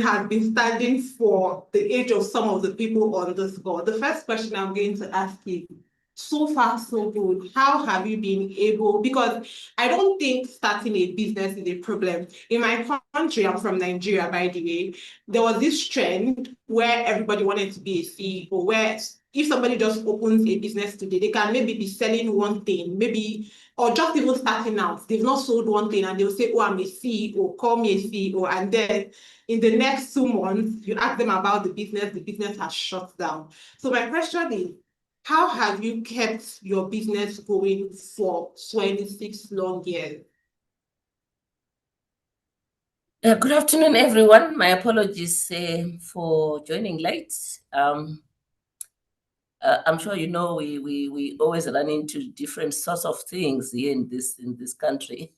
has been standing for the age of some of the people on this call. The first question I'm going to ask is, so far so good. How have you been able? Because I don't think starting a business is a problem. In my country, I'm from Nigeria, by the way, there was this trend where everybody wanted to be a CEO, where if somebody just opens a business today, they can maybe be selling one thing, maybe, or just even starting out. They've not sold one thing and they'll say, oh, I'm a CEO, call me a CEO. And then in the next 2 months, you ask them about the business has shut down. So my question is, how have you kept your business going for 26 long years? Good afternoon, everyone. My apologies for joining late. I'm sure you know we always run into different sorts of things here in this country.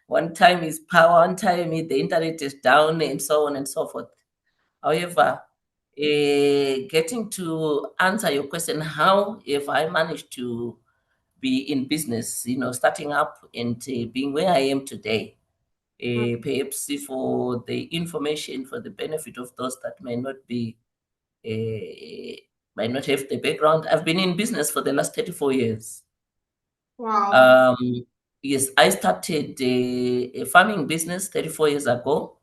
One time is power, one time the internet is down, and so on and so forth. However, getting to answer your question, how if I managed to be in business, starting up and being where I am today, perhaps for the information, for the benefit of those that might not have the background. I've been in business for the last 34 years. Wow. Yes, I started a farming business 34 years ago,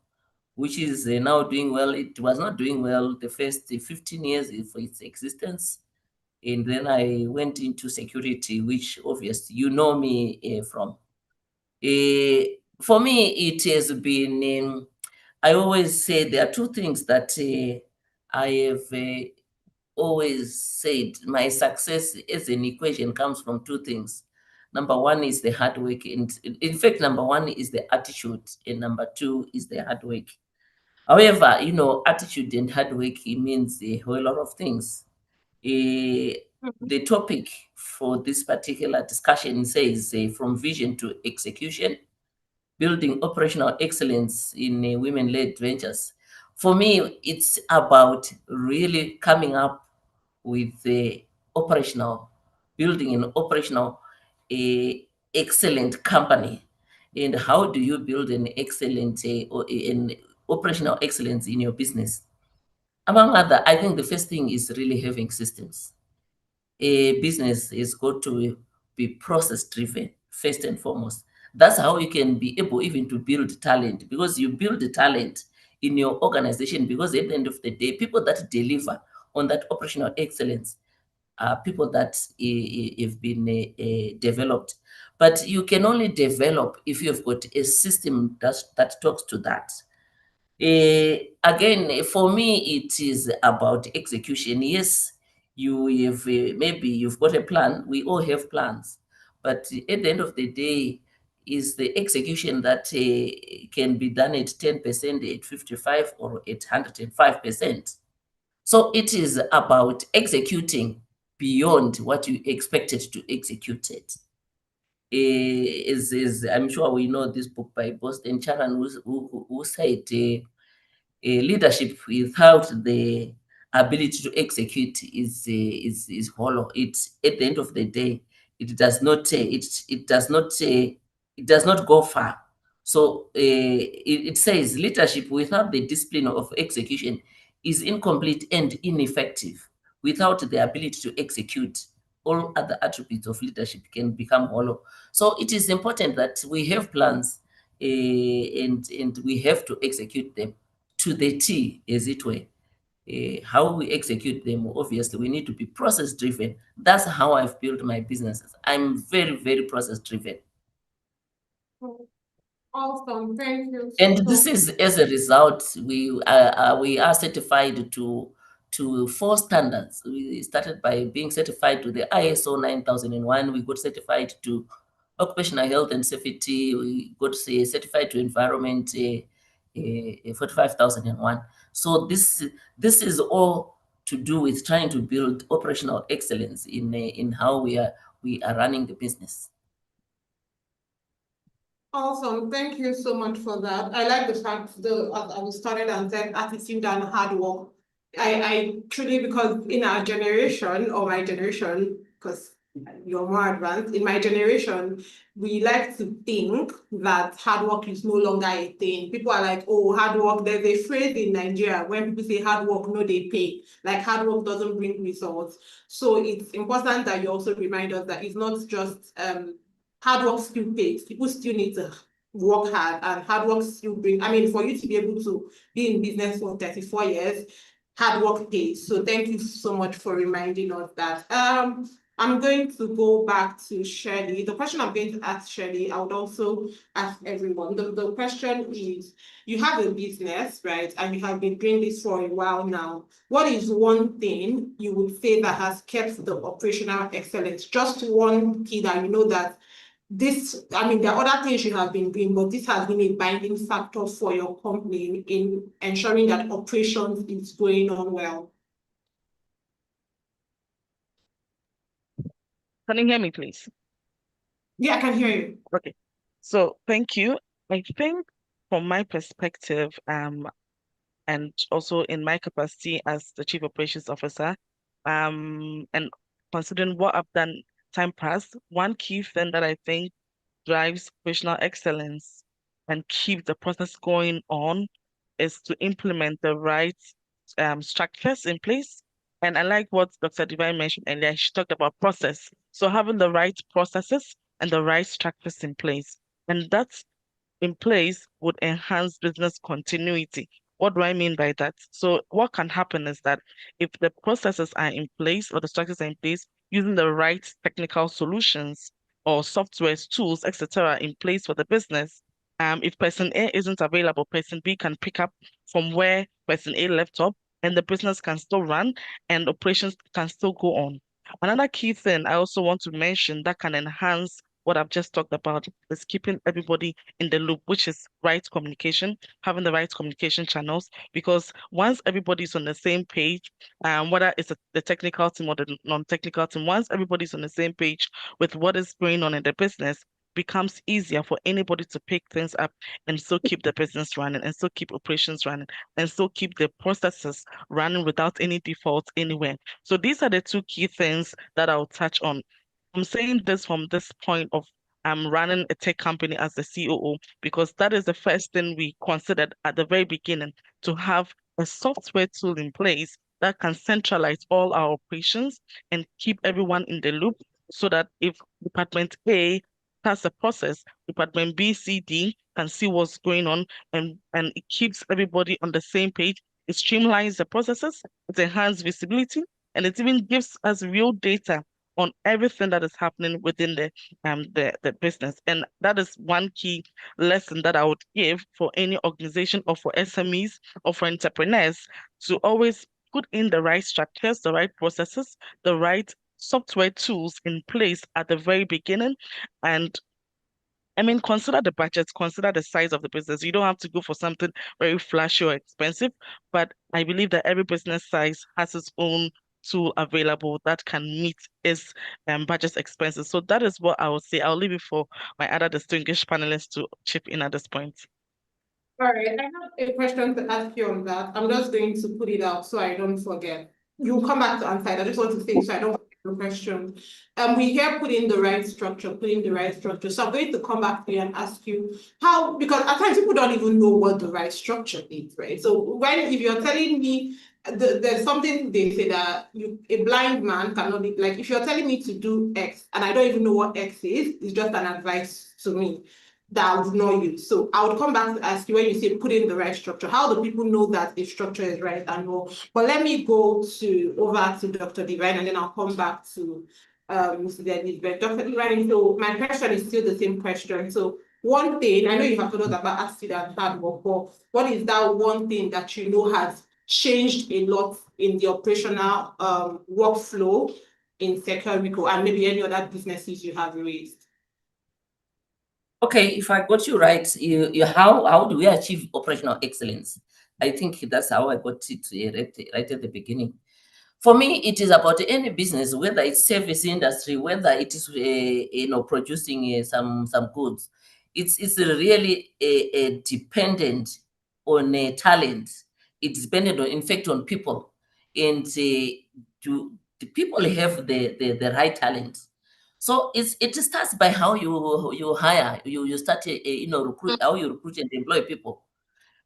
which is now doing well. It was not doing well the first 15 years for its existence. And then I went into security, which obviously you know me from. For me, it has been, I always say there are two things that I have always said my success as an equation comes from two things. Number one is the hard work. And in fact, number one is the attitude, and number two is the hard work. However, attitude and hard work, it means a whole lot of things. The topic for this particular discussion says from vision to execution, building operational excellence in women-led ventures. For me, it's about really coming up with the building an operational, excellent company. And how do you build an excellent or an operational excellence in your business? Among other, I think the first thing is really having systems. A business is got to be process driven first and foremost. That's how you can be able even to build talent, because you build the talent in your organization, because at the end of the day, people that deliver on that operational excellence are people that have been developed. But you can only develop if you've got a system that talks to that. Again, for me, it is about execution. Yes, you have maybe you've got a plan. We all have plans, but at the end of the day, is the execution that can be done at 10%, at 55, or at 105%. So it is about executing beyond what you expected to execute it. I'm sure we know this book by Boston Charan, who said leadership without the ability to execute is hollow. It's at the end of the day, it does not it does not go far. So it says leadership without the discipline of execution is incomplete and ineffective. Without the ability to execute, all other attributes of leadership can become hollow. So it is important that we have plans, and we have to execute them to the T, as it were. How we execute them, obviously, we need to be process driven. That's how I've built my businesses. I'm very, very process driven. Awesome. Thank you. And this is as a result, we are certified to 4 standards. We started by being certified to the ISO 9001. We got certified to occupational health and safety. We got certified to environment 45,001. So this is all to do with trying to build operational excellence in how we are running the business. Awesome. Thank you so much for that. I like the fact that I started and said attitude and hard work. I truly, because in our generation, or my generation, because you're more advanced. In my generation, we like to think that hard work is no longer a thing. People are like, oh, hard work. There's a phrase in Nigeria when people say hard work, no, they pay. Like hard work doesn't bring results. So it's important that you also remind us that it's not just hard work still pays. People still need to work hard, and hard work still bring. I mean, for you to be able to be in business for 34 years, hard work pays. So thank you so much for reminding us that. I'm going to go back to Shirley. The question I'm going to ask Shirley, I would also ask everyone. The question is, you have a business, right? And you have been doing this for a while now. What is one thing you would say that has kept the operational excellence? Just one key that you know that this, I mean, there are other things you have been doing, but this has been a binding factor for your company in ensuring that operations is going on well. Can you hear me, please? Yeah, I can hear you. Okay. So thank you. I think from my perspective, and also in my capacity as the Chief Operations Officer, and considering what I've done time past, one key thing that I think drives operational excellence and keep the process going on is to implement the right structures in place. And I like what Dr. Divine mentioned earlier. She talked about process. So having the right processes and the right structures in place. And that's in place would enhance business continuity. What do I mean by that? So what can happen is that if the processes are in place or the structures are in place, using the right technical solutions or software tools, etc., in place for the business, if person A isn't available, person B can pick up from where person A left off, and the business can still run and operations can still go on. Another key thing I also want to mention that can enhance what I've just talked about is keeping everybody in the loop, which is right communication, having the right communication channels. Because once everybody's on the same page, whether it's the technical team or the non-technical team, once everybody's on the same page with what is going on in the business, becomes easier for anybody to pick things up and still keep the business running and still keep operations running and still keep the processes running without any defaults anywhere. So these are the two key things that I'll touch on. I'm saying this from this point of I'm running a tech company as the COO because that is the first thing we considered at the very beginning, to have a software tool in place that can centralize all our operations and keep everyone in the loop so that if Department A has a process, Department B, C, D can see what's going on, and it keeps everybody on the same page. It streamlines the processes, it enhances visibility, and it even gives us real data on everything that is happening within the business. And that is one key lesson that I would give for any organization or for SMEs or for entrepreneurs, to always put in the right structures, the right processes, the right software tools in place at the very beginning. And I mean, consider the budget, consider the size of the business. You don't have to go for something very flashy or expensive, but I believe that every business size has its own tool available that can meet its budget expenses. So that is what I would say. I'll leave it for my other distinguished panelists to chip in at this point. All right, I have a question to ask you on that. I'm just going to put it out so I don't forget. You'll come back to answer it. I just want to say so I don't forget the question. We hear put in the right structure, put in the right structure. So I'm going to come back to you and ask you how, because at times people don't even know what the right structure is, right? So if you're telling me there's something they say that a blind man cannot be, like if you're telling me to do X and I don't even know what X is, it's just an advice to me that I would not use. So I would come back to ask you when you say put in the right structure, how do people know that the structure is right and all? But let me go over to Dr. Divine and then I'll come back to Mr. Elizabeth. Dr. Divine, so my question is still the same question. So one thing, I know you have told us about accident and hard work, but what is that one thing that you know has changed a lot in the operational workflow in Securico and maybe any other businesses you have raised? Okay, if I got you right, how do we achieve operational excellence? I think that's how I got it right at the beginning. For me, it is about any business, whether it's service industry, whether it is producing some goods. It's really dependent on talent. It's dependent on, in fact, on people, and do the people have the right talent? So it starts by how you hire, you start recruit, how you recruit and employ people.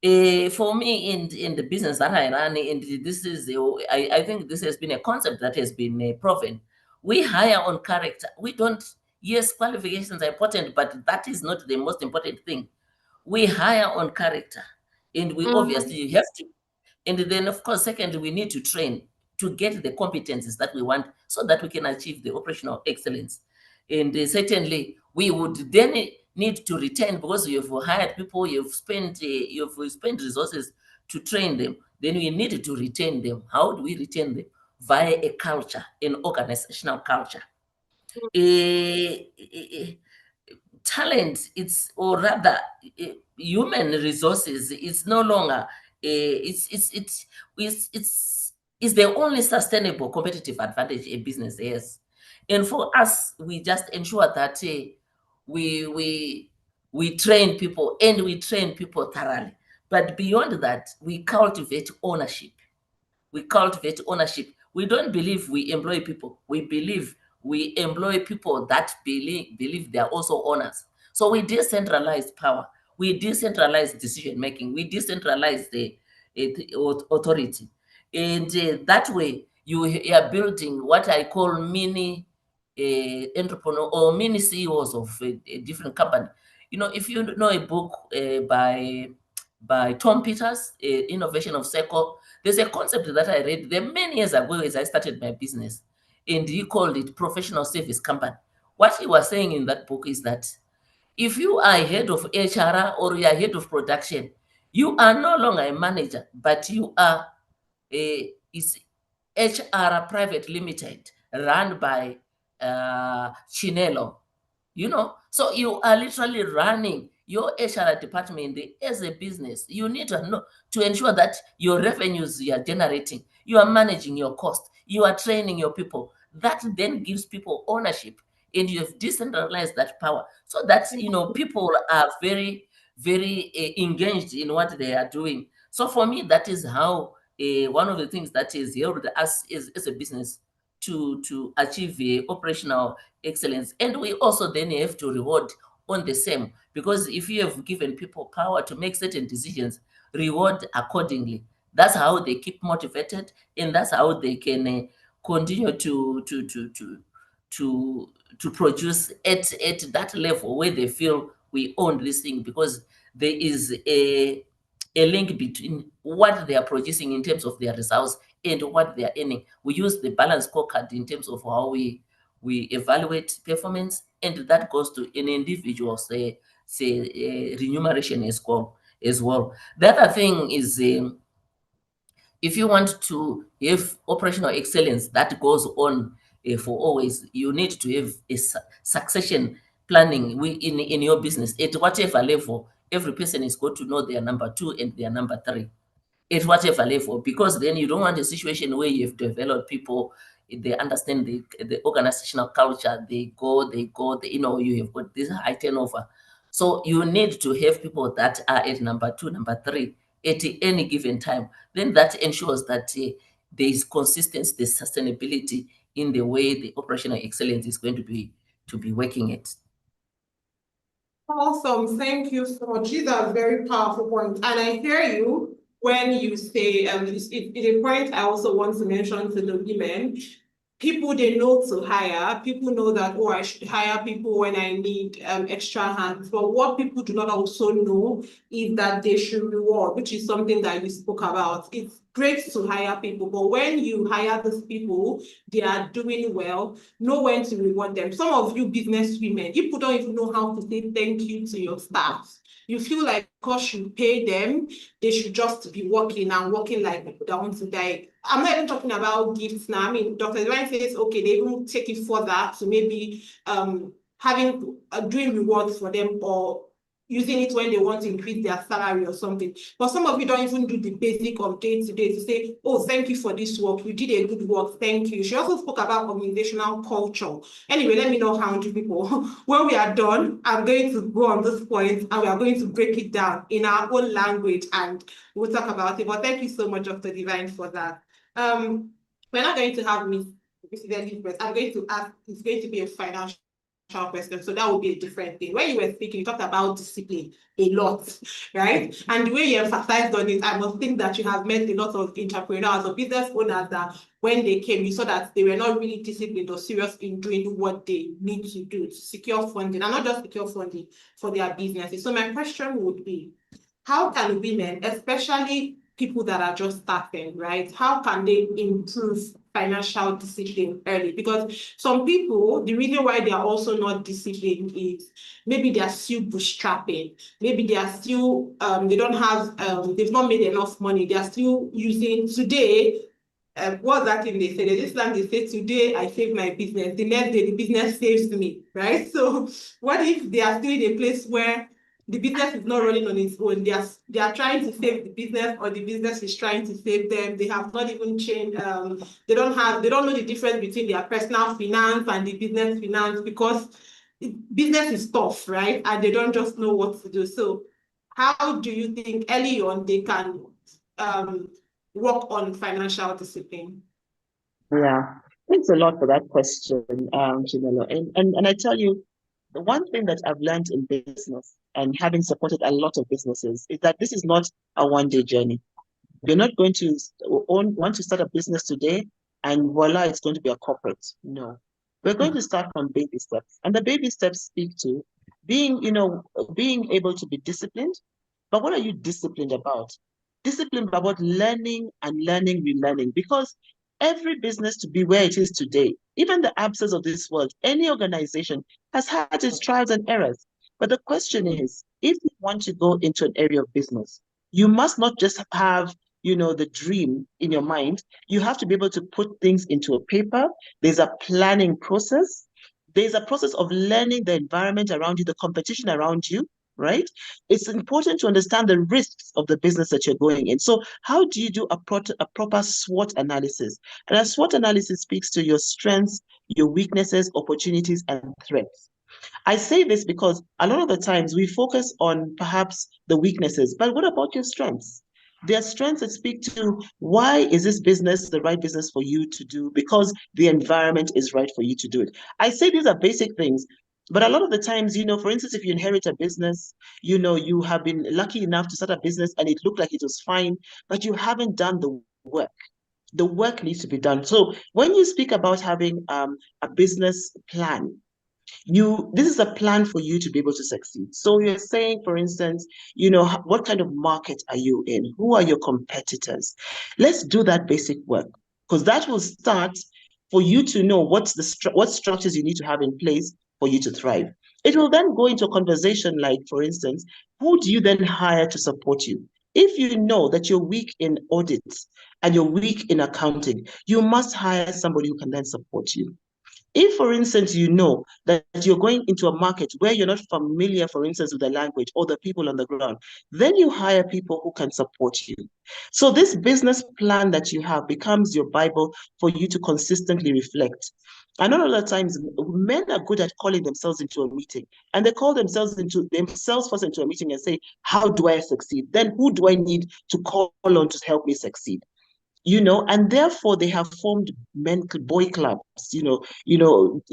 For me, in the business that I run, and this is I think this has been a concept that has been proven. We hire on character. We don't. Yes, qualifications are important, but that is not the most important thing. We hire on character, and we obviously have to. And then, of course, second, we need to train to get the competencies that we want so that we can achieve the operational excellence. And certainly, we would then need to retain, because you've hired people, you've spent resources to train them. Then we need to retain them. How do we retain them? Via a culture, an organizational culture. Talent, it's, or rather human resources, it's no longer it's the only sustainable competitive advantage a business has. And for us, we just ensure that we we we train people, and we train people thoroughly. But beyond that, we cultivate ownership. We cultivate ownership. We don't believe we employ people. We believe we employ people that believe they are also owners. So we decentralize power. We decentralize decision making. We decentralize the authority. And that way, you are building what I call mini entrepreneur or mini CEOs of a different company. You know, if you know a book by Tom Peters, Innovation of Circle, there's a concept that I read there many years ago as I started my business, and he called it professional service company. What he was saying in that book is that if you are head of HR or you are head of production, you are no longer a manager, but you are is HR Private Limited run by Chinelo. You know, so you are literally running your HR department as a business. You need to know to ensure that your revenues you are generating, you are managing your cost, you are training your people. That then gives people ownership, and you have decentralized that power so that people are very, very engaged in what they are doing. So for me, that is how one of the things that is helped us as a business to achieve operational excellence. And we also then have to reward on the same, because if you have given people power to make certain decisions, reward accordingly. That's how they keep motivated, and that's how they can continue to to produce at that level where they feel we own this thing, because there is a link between what they are producing in terms of their results and what they are earning. We use the balance scorecard in terms of how we evaluate performance, and that goes to an individual say remuneration as well. The other thing is if you want to have operational excellence that goes on for always, you need to have a succession planning in your business at whatever level. Every person is going to know their number two and their number three at whatever level, because then you don't want a situation where you've developed people, they understand the organizational culture, you have got this high turnover. So you need to have people that are at number two, number three at any given time. Then that ensures that there is consistency, the sustainability in the way the operational excellence is going to be working at. Awesome. Thank you so much. These are very powerful points. And I hear you when you say, it's a point I also want to mention to the women. People, they know to hire. People know that, oh, I should hire people when I need extra hands. But what people do not also know is that they should reward, which is something that you spoke about. It's great to hire people, but when you hire these people, they are doing well, know when to reward them. Some of you business women, you don't even know how to say thank you to your staff. You feel like because you pay them, they should just be working and working like people that want to die. I'm not even talking about gifts now. I mean, Dr. Divine says, okay, they even take it further to maybe having doing rewards for them, or using it when they want to increase their salary or something. But some of you don't even do the basic of day to say, oh, thank you for this work. You did a good work. Thank you. She also spoke about organizational culture. Anyway, let me know how to people. When we are done, I'm going to go on this point and we are going to break it down in our own language and we'll talk about it. But thank you so much, Dr. Divine, for that. We're not going to have Miss Elizabeth. I'm going to ask, it's going to be a financial question, so that would be a different thing. When you were speaking, you talked about discipline a lot, right? And the way you emphasized on it, I must think that you have met a lot of entrepreneurs or business owners that when they came, you saw that they were not really disciplined or serious in doing what they need to do to secure funding, and not just secure funding for their businesses. So my question would be, how can women, especially people that are just starting, right? How can they improve financial discipline early? Because some people, the reason why they are also not disciplined is maybe they are still bootstrapping. Maybe they are still, they don't have, they've not made enough money. They are still using today. What's that thing they say? There's this time they say, today I save my business. The next day the business saves me, right? So what if they are still in a place where the business is not running on its own? They are trying to save the business, or the business is trying to save them. They have not even changed. They don't know the difference between their personal finance and the business finance, because business is tough, right? And they don't just know what to do. So how do you think early on they can work on financial discipline? Yeah, thanks a lot for that question, Chinelo. And I tell you, the one thing that I've learned in business and having supported a lot of businesses is that this is not a one-day journey. You're not going to want to start a business today and voila, it's going to be a corporate. No. We're going to start from baby steps. And the baby steps speak to being, being able to be disciplined. But what are you disciplined about? Disciplined about learning and learning, relearning. Because every business to be where it is today, even the absence of this world, any organization has had its trials and errors. But the question is, if you want to go into an area of business, you must not just have the dream in your mind. You have to be able to put things into a paper. There's a planning process. There's a process of learning the environment around you, the competition around you, right? It's important to understand the risks of the business that you're going in. So how do you do a proper SWOT analysis? And a SWOT analysis speaks to your strengths, your weaknesses, opportunities, and threats. I say this because a lot of the times we focus on perhaps the weaknesses, but what about your strengths? There are strengths that speak to why is this business the right business for you to do, because the environment is right for you to do it. I say these are basic things, but a lot of the times, for instance, if you inherit a business, you have been lucky enough to start a business and it looked like it was fine, but you haven't done the work. The work needs to be done. So when you speak about having a business plan, this is a plan for you to be able to succeed. So you're saying, for instance, what kind of market are you in? Who are your competitors? Let's do that basic work, because that will start for you to know what structures you need to have in place for you to thrive. It will then go into a conversation like, for instance, who do you then hire to support you? If you know that you're weak in audits and you're weak in accounting, you must hire somebody who can then support you. If, for instance, you know that you're going into a market where you're not familiar, for instance, with the language or the people on the ground, then you hire people who can support you. So this business plan that you have becomes your Bible for you to consistently reflect. And a lot of the times, men are good at calling themselves into a meeting, and they call themselves first into a meeting and say, how do I succeed? Then who do I need to call on to help me succeed? And therefore they have formed boy clubs,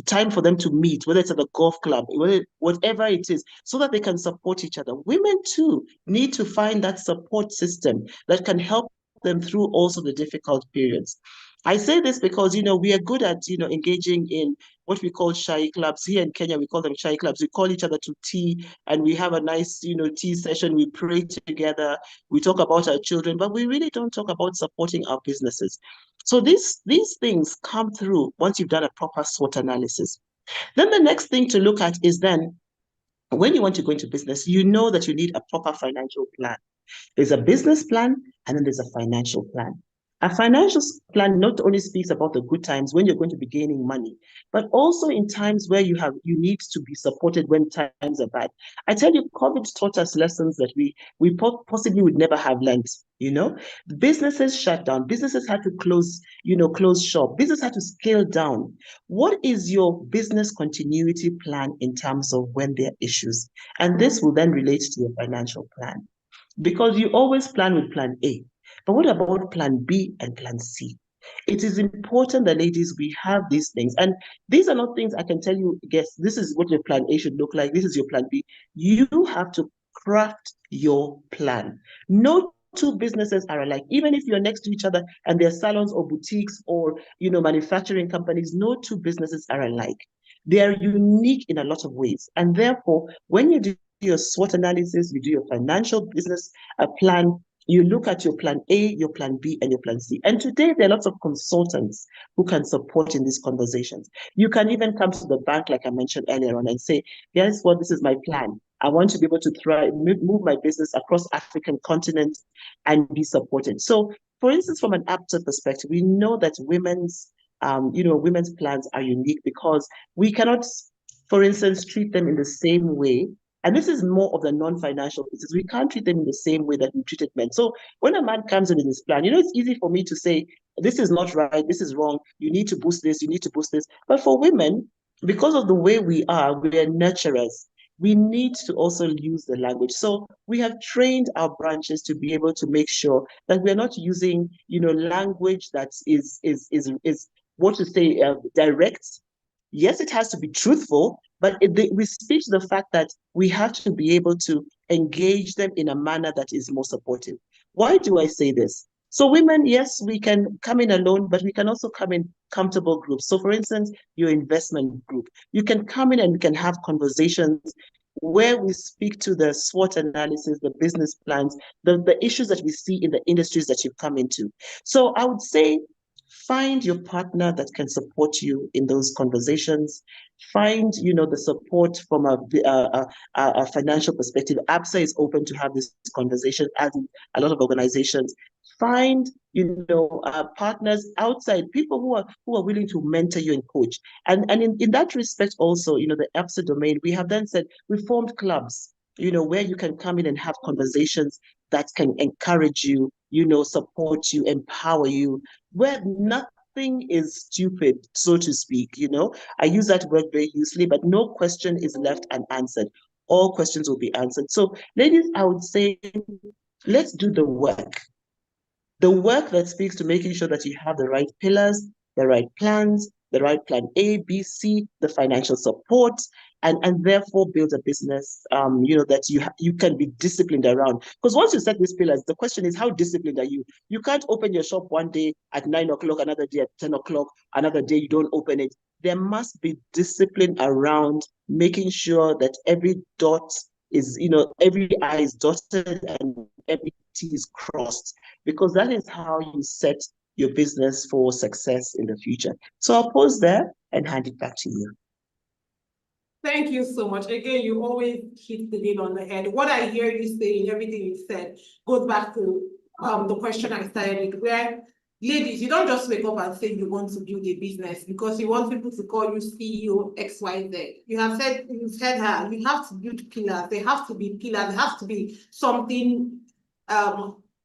time for them to meet, whether it's at the golf club, whatever it is, so that they can support each other. Women too need to find that support system that can help them through also the difficult periods. I say this because, we are good at, engaging in what we call shy clubs. Here in Kenya, we call them shy clubs. We call each other to tea and we have a nice, tea session. We pray together. We talk about our children, but we really don't talk about supporting our businesses. So these things come through once you've done a proper SWOT analysis. Then the next thing to look at is then when you want to go into business, you know that you need a proper financial plan. There's a business plan and then there's a financial plan. A financial plan not only speaks about the good times when you're going to be gaining money, but also in times where you need to be supported when times are bad. I tell you, COVID taught us lessons that we possibly would never have learned. Businesses shut down. Businesses had to close shop. Business had to scale down. What is your business continuity plan in terms of when there are issues? And this will then relate to your financial plan. Because you always plan with plan A. But what about plan B and plan C? It is important that, ladies, we have these things. And these are not things I can tell you, guess, this is what your plan A should look like. This is your plan B. You have to craft your plan. No two businesses are alike. Even if you're next to each other and they're salons or boutiques or, manufacturing companies, no two businesses are alike. They are unique in a lot of ways. And therefore, when you do your SWOT analysis, you do your financial business plan, you look at your plan A, your plan B, and your plan C. And today, there are lots of consultants who can support in these conversations. You can even come to the bank, like I mentioned earlier on, and say, guess what, this is my plan. I want to be able to move my business across African continent and be supported. So, for instance, from an APTA perspective, we know that women's plans are unique because we cannot, for instance, treat them in the same way. And this is more of the non-financial business. We can't treat them in the same way that we treated men. So when a man comes in this plan, it's easy for me to say, this is not right, this is wrong, you need to boost this, you need to boost this. But for women, because of the way we are nurturers. We need to also use the language. So we have trained our branches to be able to make sure that we're not using, language that is what to say, direct. Yes, it has to be truthful, but we speak to the fact that we have to be able to engage them in a manner that is more supportive. Why do I say this? So women, yes, we can come in alone, but we can also come in comfortable groups. So for instance, your investment group, you can come in and we can have conversations where we speak to the SWOT analysis, the business plans, the issues that we see in the industries that you've come into. So I would say, find your partner that can support you in those conversations. Find, the support from a financial perspective. ABSA is open to have this conversation, as in a lot of organizations. Find, partners outside, people who are willing to mentor you and coach. And in that respect, also, the ABSA domain, we have then said we formed clubs, where you can come in and have conversations that can encourage you, support you, empower you, where nothing is stupid, so to speak. I use that word very loosely, but no question is left unanswered. All questions will be answered. So, ladies, I would say, let's do the work. The work that speaks to making sure that you have the right pillars, the right plans, the right plan A, B, C, the financial support, and therefore build a business, that you can be disciplined around. Because once you set these pillars, the question is, how disciplined are you? You can't open your shop one day at 9 o'clock, another day at 10 o'clock, another day you don't open it. There must be discipline around making sure that every dot is, every I is dotted and every T is crossed, because that is how you set your business for success in the future. So I'll pause there and hand it back to you. Thank you so much. Again, you always hit the nail on the head. What I hear you saying, everything you said, goes back to the question I started with, where, ladies, you don't just wake up and say you want to build a business because you want people to call you CEO XYZ. You said her, you have to build pillars. They have to be pillars. There has to be something,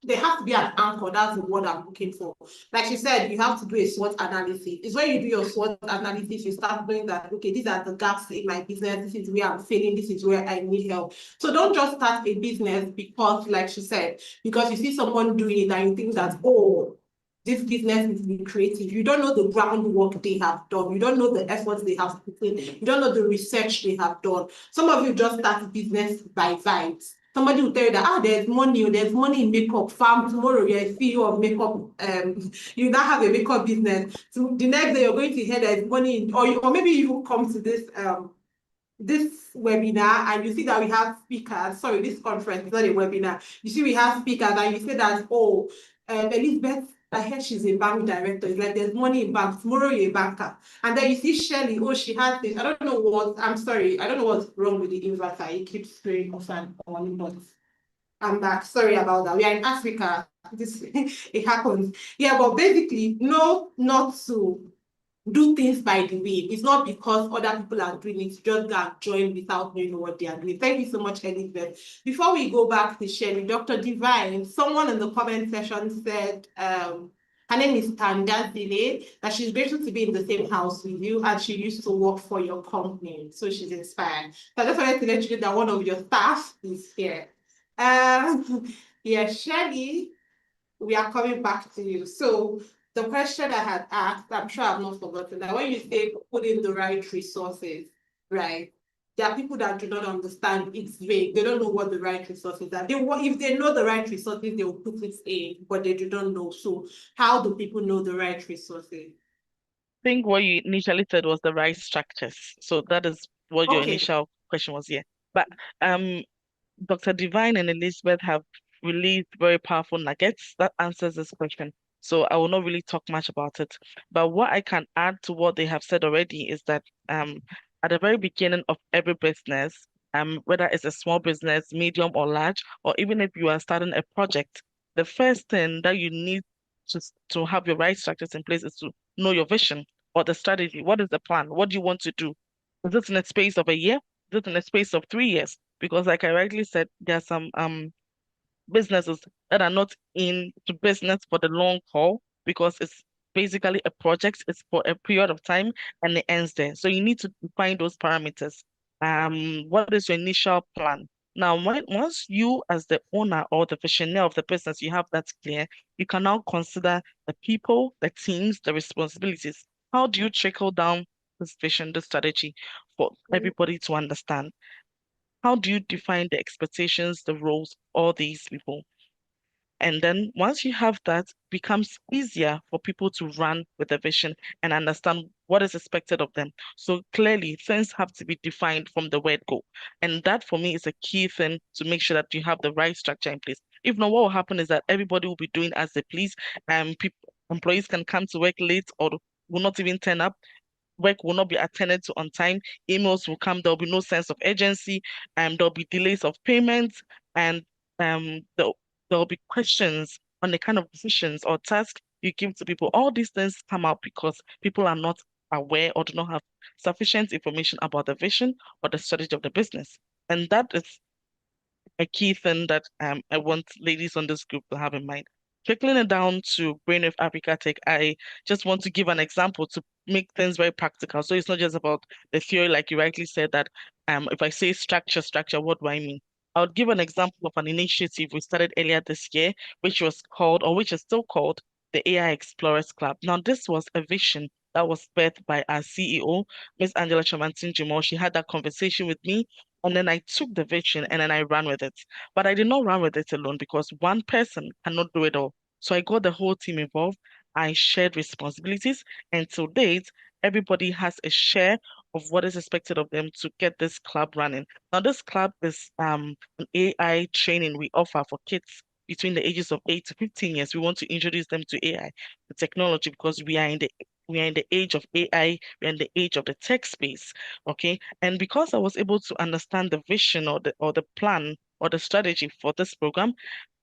there has to be an anchor. That's the word I'm looking for. Like she said, you have to do a SWOT analysis. It's when you do your SWOT analysis, you start doing that, okay, these are the gaps in my business. This is where I'm failing. This is where I need help. So don't just start a business because, like she said, because you see someone doing it and you think that, oh, this business needs to be creative. You don't know the groundwork they have done. You don't know the efforts they have put in. You don't know the research they have done. Some of you just start business by vibes. Somebody will tell you that, there's money in makeup farm. Tomorrow you're a CEO of makeup. You now have a makeup business. So the next day you're going to hear there's money in, or maybe you come to this webinar and you see that we have speakers. Sorry, this conference is not a webinar. You see we have speakers and you say that, Elizabeth, I heard she's a bank director. It's like there's money in bank. Tomorrow you're a banker. And then you see Shelley, she has this. I don't know what's wrong with the inverter. It keeps going off and on, but I'm back. Sorry about that. We are in Africa. It happens. Yeah, but basically, no, not to do things by the way. It's not because other people are doing it, just go and join without knowing what they are doing. Thank you so much, Elizabeth. Before we go back to Shelley, Dr. Divine, someone in the comment section said, her name is Tanda Zile, that she's grateful to be in the same house with you and she used to work for your company. So she's inspired. So I just wanted to let you know that one of your staff is here. Yeah, Shelley, we are coming back to you. So the question I had asked, I'm sure I've not forgotten, that when you say put in the right resources, right? There are people that do not understand, it's vague. They don't know what the right resources are. If they know the right resources, they will put it in, but they do not know. So how do people know the right resources? I think what you initially said was the right structures. So that is what your Okay. initial question was, yeah. But Dr. Divine and Elizabeth have released very powerful nuggets that answers this question. So I will not really talk much about it. But what I can add to what they have said already is that at the very beginning of every business, whether it's a small business, medium or large, or even if you are starting a project, the first thing that you need to have your right structures in place is to know your vision or the strategy. What is the plan? What do you want to do? Is this in a space of a year? Is it in a space of 3 years? Because like I rightly said, there are some businesses that are not into business for the long haul because it's basically a project, it's for a period of time and it ends there. So you need to define those parameters. What is your initial plan? Now, once you as the owner or the visionary of the business, you have that clear, you can now consider the people, the teams, the responsibilities. How do you trickle down this vision, this strategy for everybody to understand? How do you define the expectations, the roles, all these people? And then once you have that, it becomes easier for people to run with the vision and understand what is expected of them. So clearly, things have to be defined from the word go. And that for me is a key thing to make sure that you have the right structure in place. If not, what will happen is that everybody will be doing as they please, and employees can come to work late or will not even turn up, work will not be attended to on time, emails will come, there'll be no sense of urgency, and there'll be delays of payments, and there'll be questions on the kind of decisions or tasks you give to people. All these things come out because people are not aware or do not have sufficient information about the vision or the strategy of the business. And that is a key thing that I want ladies on this group to have in mind. Trickling it down to Brainwave Africa Tech, I just want to give an example to make things very practical. So it's not just about the theory, like you rightly said, that if I say structure, what do I mean? I would give an example of an initiative we started earlier this year, which was called, or which is still called, the AI Explorers Club. Now, this was a vision that was birthed by our CEO, Miss Angela Chamantin Jimo. She had that conversation with me, and then I took the vision and then I ran with it. But I did not run with it alone because one person cannot do it all. So I got the whole team involved. I shared responsibilities, and to date, everybody has a share of what is expected of them to get this club running. Now, this club is an AI training we offer for kids between the ages of 8 to 15 years. We want to introduce them to AI, the technology, because we are in the age of AI, we're in the age of the tech space. Okay. And because I was able to understand the vision or the plan or the strategy for this program,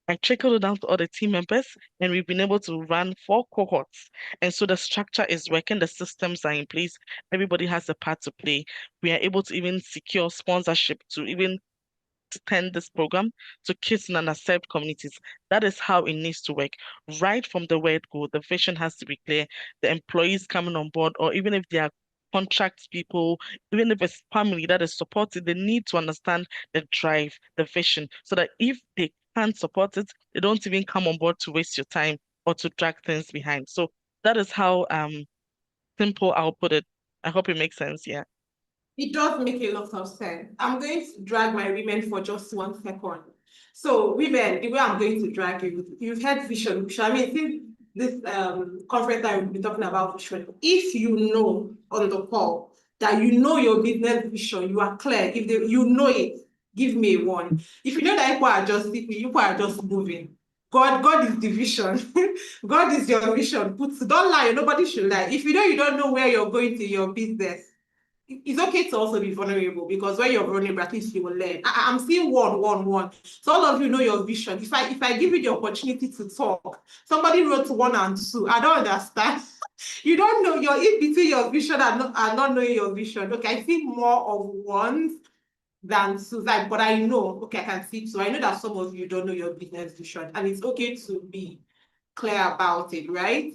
I trickled it down to all the team members, and we've been able to run 4 cohorts. And so the structure is working, the systems are in place, everybody has a part to play. We are able to even secure sponsorship to even extend this program to kids in underserved communities. That is how it needs to work. Right from the word go, the vision has to be clear. The employees coming on board, or even if they are contract people, even if it's family that is supported, they need to understand the drive, the vision, so that if they can't support it, they don't even come on board to waste your time or to drag things behind. So that is how simple I'll put it. I hope it makes sense. Yeah. It does make a lot of sense. I'm going to drag my women for just 1 second. So, women, the way I'm going to drag you, you've had vision. I mean, since this conference that we'll be talking about vision, if you know on the call that you know your business vision, you are clear, you know it, give me a one. If you know that people are just sleeping, people are just moving. God is the vision. God is your vision. Don't lie. Nobody should lie. If you know you don't know where you're going to your business, it's okay to also be vulnerable, because when you're vulnerable, at least you will learn. I'm seeing one. So all of you know your vision. If I give you the opportunity to talk, somebody wrote 1 and 2. I don't understand. You don't know your in between your vision and not knowing your vision. Okay, I see more of ones than twos, but I know, okay, I can see two. I know that some of you don't know your business vision, and it's okay to be clear about it, right?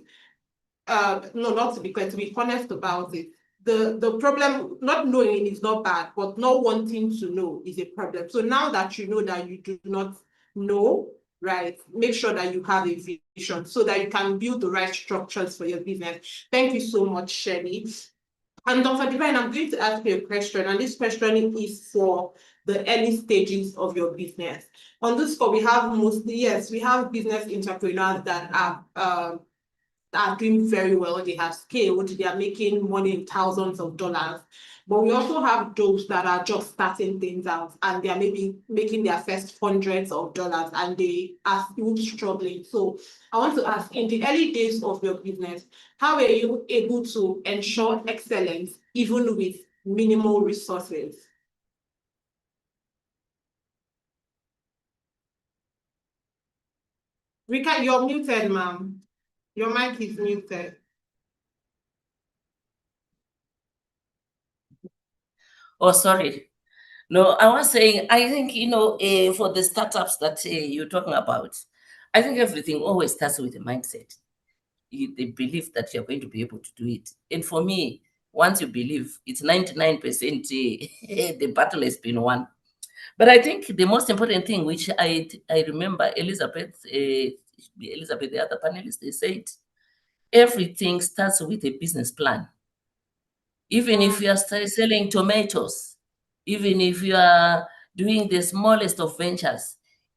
No, not to be clear, to be honest about it. The problem, not knowing is not bad, but not wanting to know is a problem. So now that you know that you do not know, right? Make sure that you have a vision so that you can build the right structures for your business. Thank you so much, Shirley. And Dr. Divine, I'm going to ask you a question, and this question is for the early stages of your business. On this call, we have we have business entrepreneurs that are doing very well. They have scaled, they are making money in thousands of dollars. But we also have those that are just starting things out and they are maybe making their first hundreds of dollars and they are still struggling. So I want to ask, in the early days of your business, how are you able to ensure excellence even with minimal resources? Rika, you're muted, ma'am. Your mic is muted. Oh, sorry. No, I was saying, I think, for the startups that you're talking about, I think everything always starts with a mindset. They believe that you're going to be able to do it. And for me, once you believe, it's 99% the battle has been won. But I think the most important thing, which I remember Elizabeth, the other panelist, they said, everything starts with a business plan. Even if you are selling tomatoes, even if you are doing the smallest of ventures,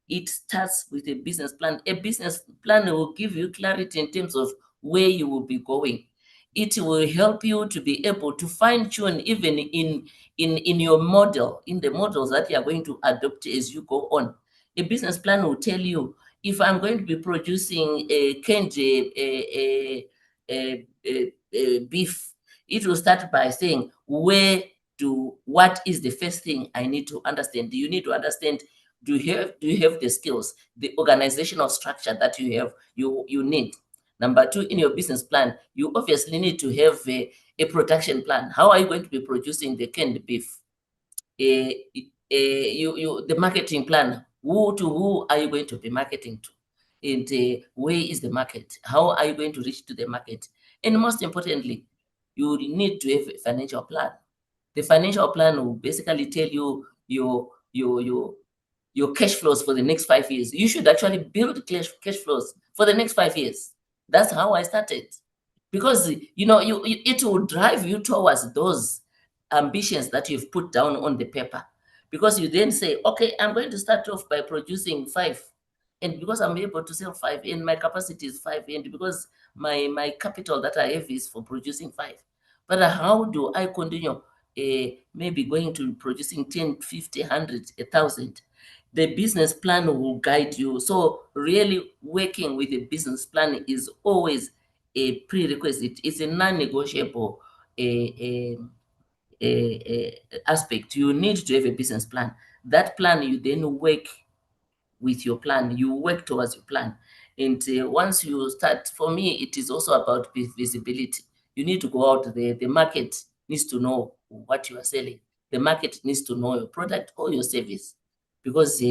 it starts with a business plan. A business plan will give you clarity in terms of where you will be going. It will help you to be able to fine tune even in your model, in the models that you are going to adopt as you go on. A business plan will tell you, if I'm going to be producing a canned beef, it will start by saying, what is the first thing I need to understand? Do you need to understand, do you have the skills, the organizational structure that you need? Number two, in your business plan, you obviously need to have a production plan. How are you going to be producing the canned beef? The marketing plan. Who are you going to be marketing to? And where is the market? How are you going to reach to the market? And most importantly, you need to have a financial plan. The financial plan will basically tell you your cash flows for the next 5 years. You should actually build cash flows for the next 5 years. That's how I started. Because it will drive you towards those ambitions that you've put down on the paper. Because you then say, okay, I'm going to start off by producing 5. And because I'm able to sell 5 and my capacity is 5, and because my capital that I have is for producing 5. But how do I continue maybe going to producing 10, 50, 100, 1,000? The business plan will guide you. So really working with a business plan is always a prerequisite. It's a non-negotiable aspect. You need to have a business plan. That plan, you then work with your plan. You work towards your plan. And once you start, for me, it is also about visibility. You need to go out there. The market needs to know what you are selling. The market needs to know your product or your service, because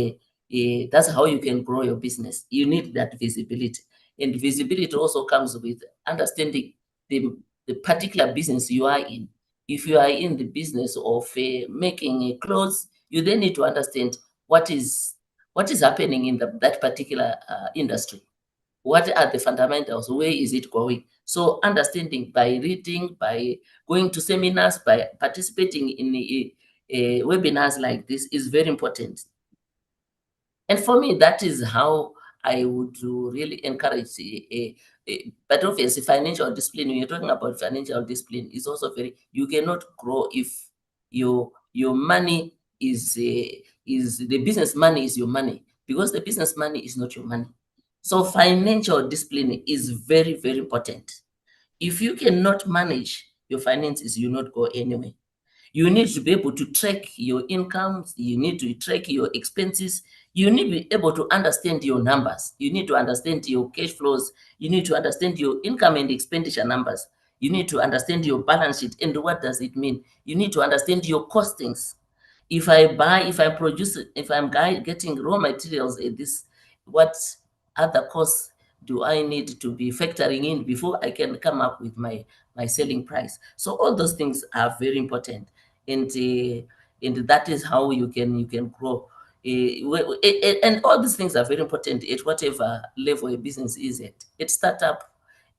that's how you can grow your business. You need that visibility. And visibility also comes with understanding the particular business you are in. If you are in the business of making clothes, you then need to understand what is happening in that particular industry. What are the fundamentals? Where is it going? So understanding by reading, by going to seminars, by participating in webinars like this is very important. And for me, that is how I would really encourage. But obviously, financial discipline, when you're talking about financial discipline, is also you cannot grow if your money is the business money is your money, because the business money is not your money. So financial discipline is very, very important. If you cannot manage your finances, you not go anywhere. You need to be able to track your incomes. You need to track your expenses. You need to be able to understand your numbers. You need to understand your cash flows. You need to understand your income and expenditure numbers. You need to understand your balance sheet and what does it mean. You need to understand your costings. If I'm getting raw materials at this, what other costs do I need to be factoring in before I can come up with my selling price? So all those things are very important, and that is how you can grow. And all these things are very important at whatever level a business is at. At startup,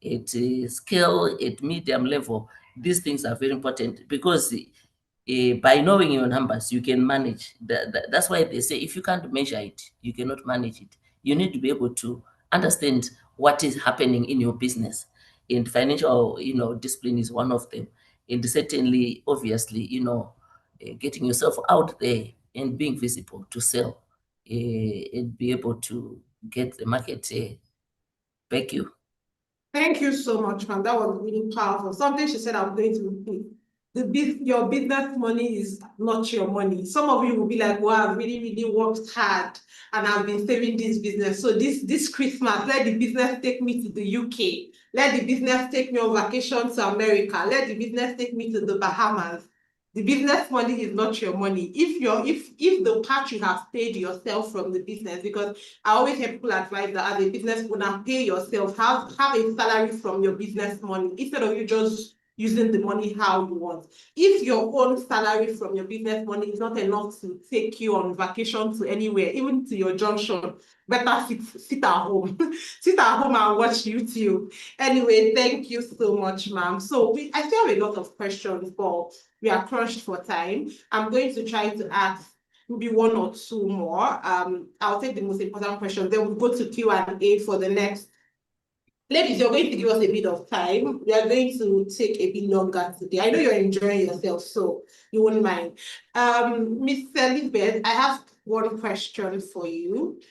at scale, at medium level, these things are very important because by knowing your numbers, you can manage. That's why they say if you can't measure it, you cannot manage it. You need to be able to understand what is happening in your business. And financial, discipline is one of them. And certainly, obviously, getting yourself out there and being visible to sell and be able to get the market back you. Thank you so much, ma'am. That was really powerful. Something she said I'm going to repeat. Your business money is not your money. Some of you will be like, wow, I've really, really worked hard and I've been saving this business. So this Christmas, let the business take me to the UK. Let the business take me on vacation to America. Let the business take me to the Bahamas. The business money is not your money. If the part you have paid yourself from the business, because I always hear people advise that as a business owner, pay yourself, have a salary from your business money instead of you just using the money how you want. If your own salary from your business money is not enough to take you on vacation to anywhere, even to your junction, better sit at home. Sit at home and watch YouTube. Anyway, thank you so much, ma'am. So I still have a lot of questions, but we are crushed for time. I'm going to try to ask maybe one or two more. I'll take the most important question. Then we'll go to Q&A for the next. Ladies, you're going to give us a bit of time. We are going to take a bit longer today. I know you're enjoying yourself, so you won't mind. Miss Elizabeth, I have one question for you.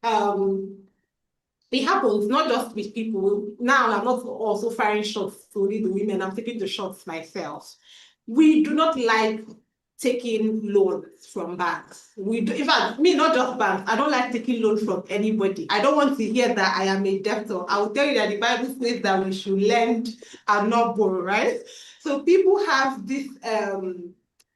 It happens not just with people. Now, I'm not also firing shots to only the women. I'm taking the shots myself. We do not like taking loans from banks. We do, in fact, me, not just banks. I don't like taking loans from anybody. I don't want to hear that I am a debtor. I will tell you that the Bible says that we should lend and not borrow, right? So people have this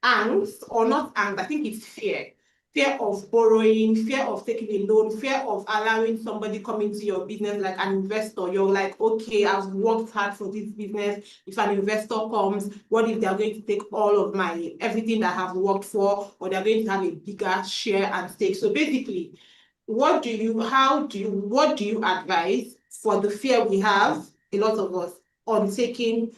angst, or not angst, I think it's fear. Fear of borrowing, fear of taking a loan, fear of allowing somebody come into your business like an investor. You're like, okay, I've worked hard for this business. If an investor comes, what if they're going to take all of my everything that I have worked for, or they're going to have a bigger share and stake? So basically, what do you advise for the fear we have, a lot of us, on taking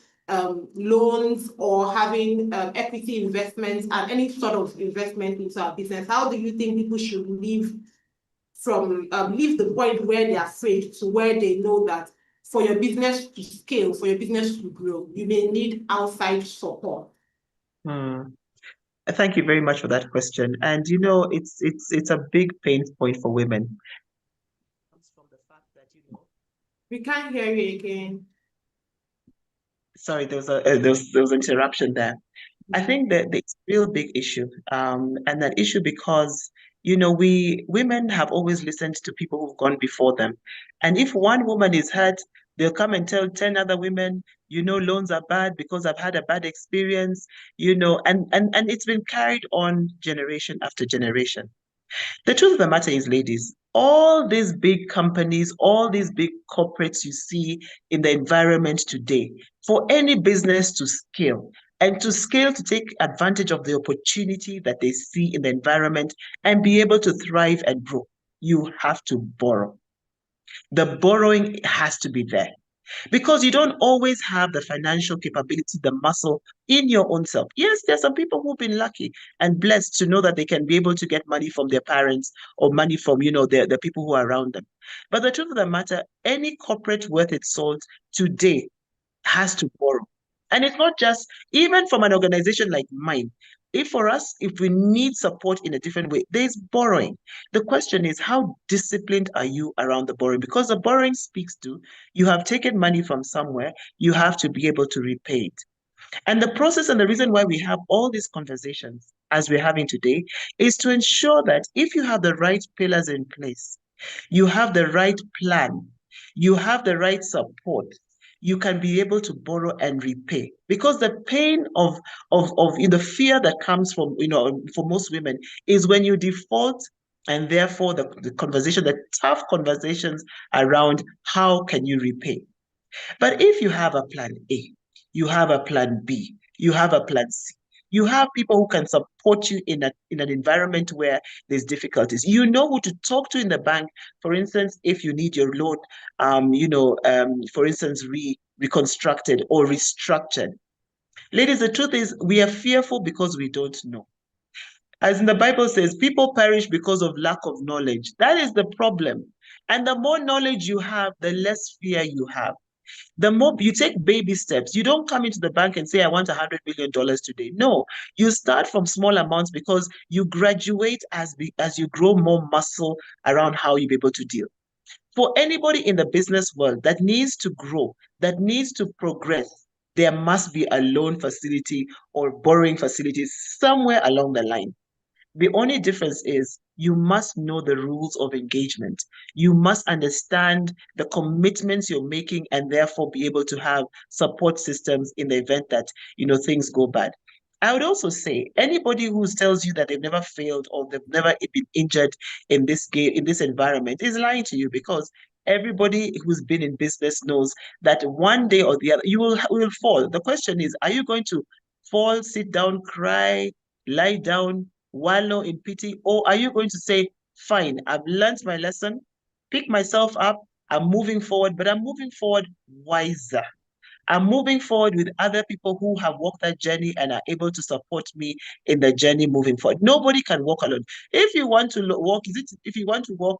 loans or having equity investments and any sort of investment into our business? How do you think people should leave the point where they're afraid to where they know that for your business to scale, for your business to grow, you may need outside support? Thank you very much for that question. And it's a big pain point for women. It comes from the fact that we can't hear you again. Sorry, there was an interruption there. I think that it's a real big issue, and that issue because we women have always listened to people who've gone before them, and if one woman is hurt, they'll come and tell 10 other women, loans are bad because I've had a bad experience, and it's been carried on generation after generation. The truth of the matter is, ladies, all these big companies, all these big corporates you see in the environment today, for any business to scale, and to scale to take advantage of the opportunity that they see in the environment and be able to thrive and grow, you have to borrow. The borrowing has to be there. Because you don't always have the financial capability, the muscle in your own self. Yes, there's some people who've been lucky and blessed to know that they can be able to get money from their parents or money from, the people who are around them. But the truth of the matter, any corporate worth its salt today has to borrow. And it's not just, even from an organization like mine, if we need support in a different way, there's borrowing. The question is, how disciplined are you around the borrowing? Because the borrowing speaks to, you have taken money from somewhere, you have to be able to repay it. And the process and the reason why we have all these conversations as we're having today is to ensure that if you have the right pillars in place, you have the right plan, you have the right support, you can be able to borrow and repay. Because the pain of the fear that comes from, for most women is when you default, and therefore the tough conversations around how can you repay. But if you have a plan A, you have a plan B, you have a plan C, You have people who can support you in an environment where there's difficulties. You know who to talk to in the bank, for instance, if you need your loan, for instance, reconstructed or restructured. Ladies, the truth is we are fearful because we don't know. As in the Bible says, people perish because of lack of knowledge. That is the problem. And the more knowledge you have, the less fear you have. The more you take baby steps, you don't come into the bank and say, I want $100 million today. No, you start from small amounts because you graduate as you grow more muscle around how you be able to deal. For anybody in the business world that needs to grow, that needs to progress, there must be a loan facility or borrowing facility somewhere along the line. The only difference is you must know the rules of engagement. You must understand the commitments you're making and therefore be able to have support systems in the event that, things go bad. I would also say anybody who tells you that they've never failed or they've never been injured in this game, in this environment, is lying to you, because everybody who's been in business knows that one day or the other you will fall. The question is, are you going to fall, sit down, cry, lie down, wallow in pity, or are you going to say, fine, I've learned my lesson, pick myself up, I'm moving forward, but I'm moving forward wiser. I'm moving forward with other people who have walked that journey and are able to support me in the journey moving forward. Nobody can walk alone. If you want to walk, if you want to walk,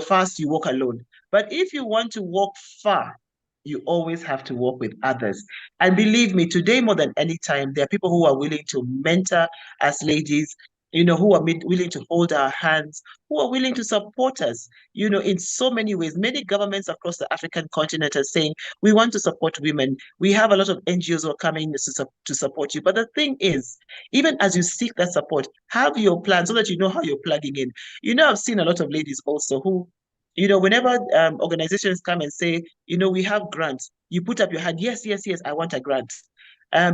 fast, you walk alone. But if you want to walk far, you always have to work with others. And believe me, today more than any time, there are people who are willing to mentor us ladies, who are willing to hold our hands, who are willing to support us, in so many ways. Many governments across the African continent are saying, we want to support women. We have a lot of NGOs who are coming to support you. But the thing is, even as you seek that support, have your plan so that you know how you're plugging in. I've seen a lot of ladies also who, whenever organizations come and say, we have grants, you put up your hand, yes, I want a grant.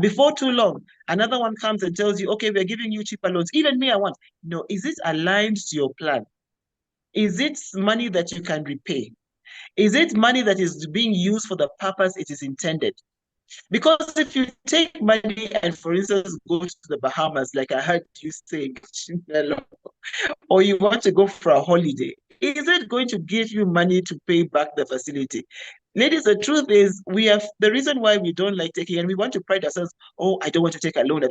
Before too long, another one comes and tells you, okay, we're giving you cheaper loans. Even me, I want. No, is it aligned to your plan? Is it money that you can repay? Is it money that is being used for the purpose it is intended? Because if you take money and, for instance, go to the Bahamas, like I heard you say, or you want to go for a holiday, is it going to give you money to pay back the facility? Ladies, the truth is, the reason why we don't like taking, and we want to pride ourselves, oh, I don't want to take a loan.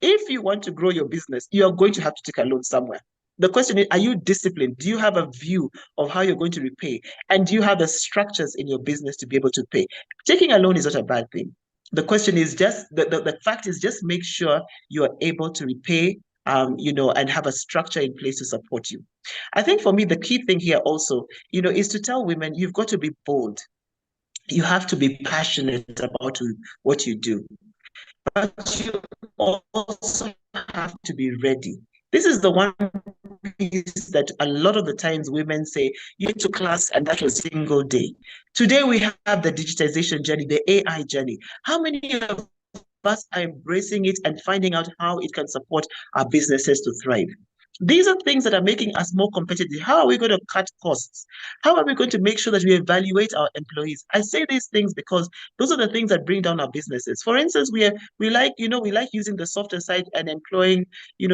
If you want to grow your business, you are going to have to take a loan somewhere. The question is, are you disciplined? Do you have a view of how you're going to repay? And do you have the structures in your business to be able to pay? Taking a loan is not a bad thing. The question is the fact is, just make sure you are able to repay, and have a structure in place to support you. I think for me, the key thing here also, is to tell women, you've got to be bold. You have to be passionate about what you do. But you also have to be ready. This is the one piece that a lot of the times women say, you went to class and that was a single day. Today we have the digitization journey, the AI journey. How many of us are embracing it and finding out how it can support our businesses to thrive? These are things that are making us more competitive. How are we going to cut costs? How are we going to make sure that we evaluate our employees? I say these things because those are the things that bring down our businesses. For instance, we like using the softer side and employing,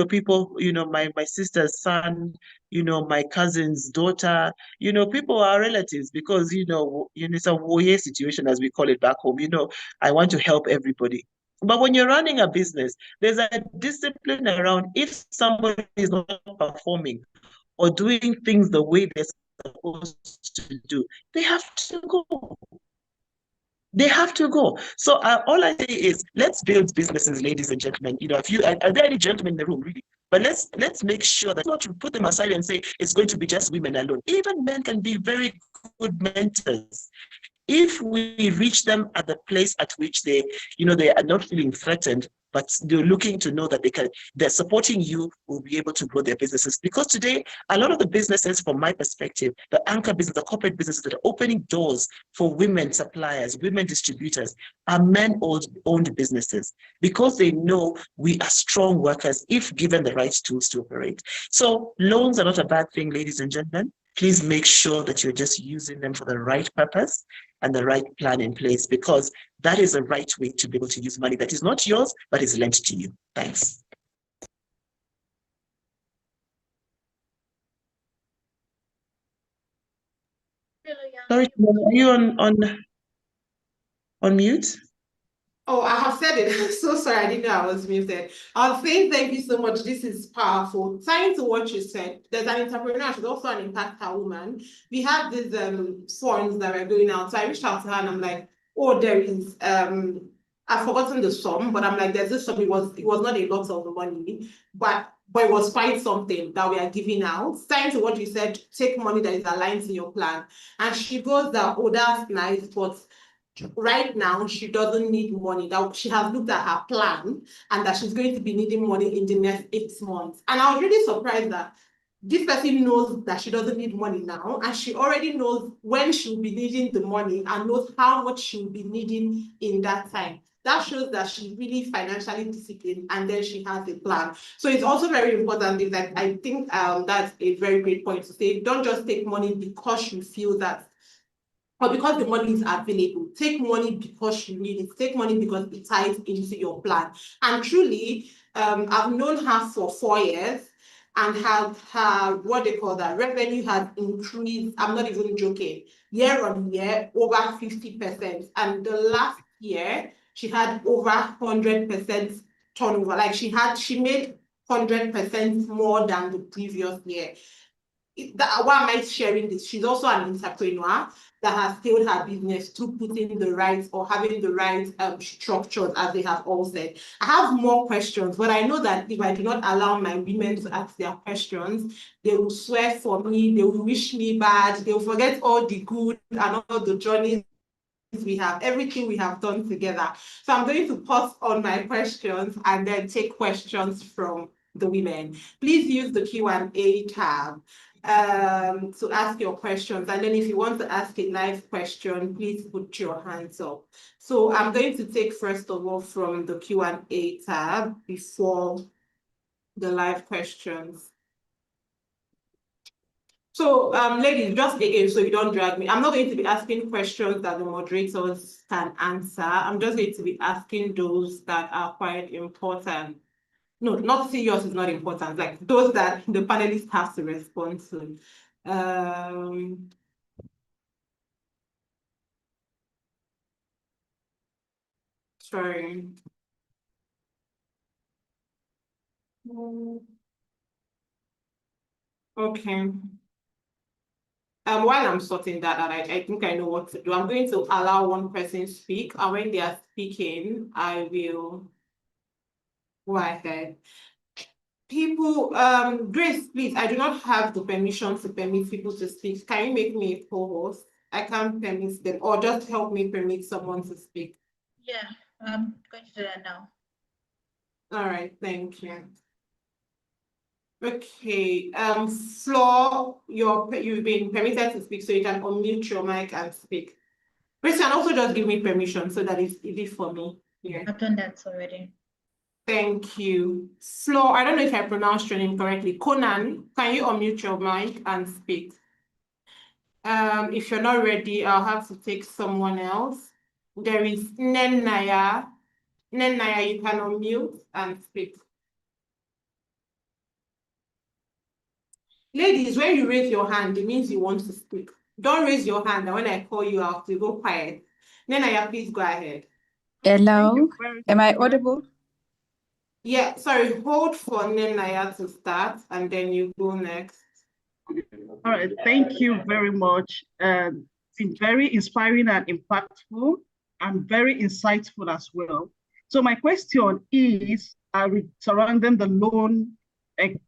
people, my sister's son, my cousin's daughter, people are relatives because, it's a warrior situation, as we call it back home. I want to help everybody. But when you're running a business, there's a discipline around if somebody is not performing or doing things the way they're supposed to do, they have to go. They have to go. So all I say is, let's build businesses, ladies and gentlemen. Are there any gentlemen in the room, really? But let's make sure that not to put them aside and say it's going to be just women alone. Even men can be very good mentors. If we reach them at the place at which they are not feeling threatened, but they're looking to know that they're supporting you, will be able to grow their businesses. Because today, a lot of the businesses, from my perspective, the anchor business, the corporate businesses that are opening doors for women suppliers, women distributors, are men-owned businesses, because they know we are strong workers if given the right tools to operate. So loans are not a bad thing, ladies and gentlemen. please make sure that you're just using them for the right purpose and the right plan in place, because that is the right way to be able to use money that is not yours, but is lent to you. Thanks. Sorry, are you on mute? Oh, I have said it. I'm so sorry. I didn't know I was muted. I was saying thank you so much. This is powerful. Tying to what you said, there's an entrepreneur. She's also an impactor woman. We had these funds that were going out. So I reached out to her and I'm like, oh, there is I've forgotten the sum, but I'm like, there's this sum. It was not a lot of money, but it was quite something that we are giving out. Tying to what you said, take money that is aligned to your plan. And she goes that, oh, that's nice, but right now she doesn't need money, that she has looked at her plan and that she's going to be needing money in the next 8 months. And I was really surprised that this person knows that she doesn't need money now, and she already knows when she'll be needing the money and knows how much she'll be needing in that time. That shows that she's really financially disciplined, and then she has a plan. So it's also very important that I think that's a very great point to say. Don't just take money because you feel that, or because the money is available. Take money because you need it. Take money because it ties into your plan. And truly, I've known her for 4 years, and her what they call that revenue has increased. I'm not even joking. Year on year, over 50%. And the last year, she had over 100% turnover. Like she made 100% more than the previous year. Why am I sharing this? She's also an entrepreneur that has scaled her business through putting the right, or having the right structures, as they have all said. I have more questions, but I know that if I do not allow my women to ask their questions, they will swear for me, they will wish me bad, they will forget all the good and all the journeys we have, everything we have done together. So I'm going to pause on my questions and then take questions from the women. Please use the Q&A tab to ask your questions. And then if you want to ask a live question, please put your hands up. So I'm going to take first of all from the Q&A tab before the live questions. So, ladies, just again, so you don't drag me, I'm not going to be asking questions that the moderators can answer. I'm just going to be asking those that are quite important. No, not to say yours is not important, like those that the panelists have to respond to. Sorry. Okay. While I'm sorting that out, I think I know what to do. I'm going to allow one person speak, and when they are speaking, I will go ahead. People, Grace, please, I do not have the permission to permit people to speak. Can you make me a co-host? I can't permit them, or just help me permit someone to speak. Yeah, I'm going to do that now. All right, thank you. Okay, Flo, you've been permitted to speak, so you can unmute your mic and speak. Christian, also just give me permission so that it's easy for me. Yeah. I've done that already. Thank you. Flo, I don't know if I pronounced your name correctly. Conan, can you unmute your mic and speak? If you're not ready, I'll have to take someone else. There is Nenaya. Nenaya, you can unmute and speak. Ladies, when you raise your hand, it means you want to speak. Don't raise your hand, and when I call you out, you go quiet. Nenaya, please go ahead. Hello, am I audible? Yeah, sorry, hold for Nenaya to start, and then you go next. All right, thank you very much. It's been very inspiring and impactful, and very insightful as well. So my question is surrounding the loan,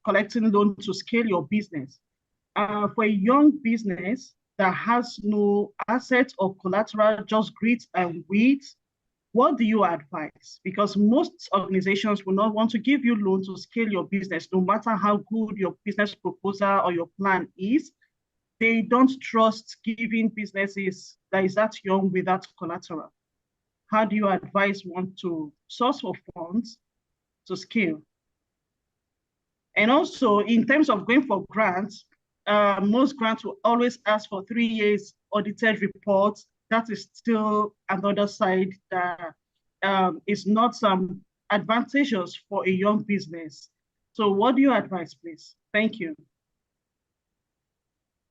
collecting loan to scale your business. For a young business that has no assets or collateral, just grit and wit, what do you advise? Because most organizations will not want to give you loan to scale your business, no matter how good your business proposal or your plan is. They don't trust giving businesses that is that young without collateral. How do you advise one to source for funds to scale? And also, in terms of going for grants, most grants will always ask for 3 years audited reports. That is still another side that is not advantageous for a young business. So what do you advise, please? Thank you.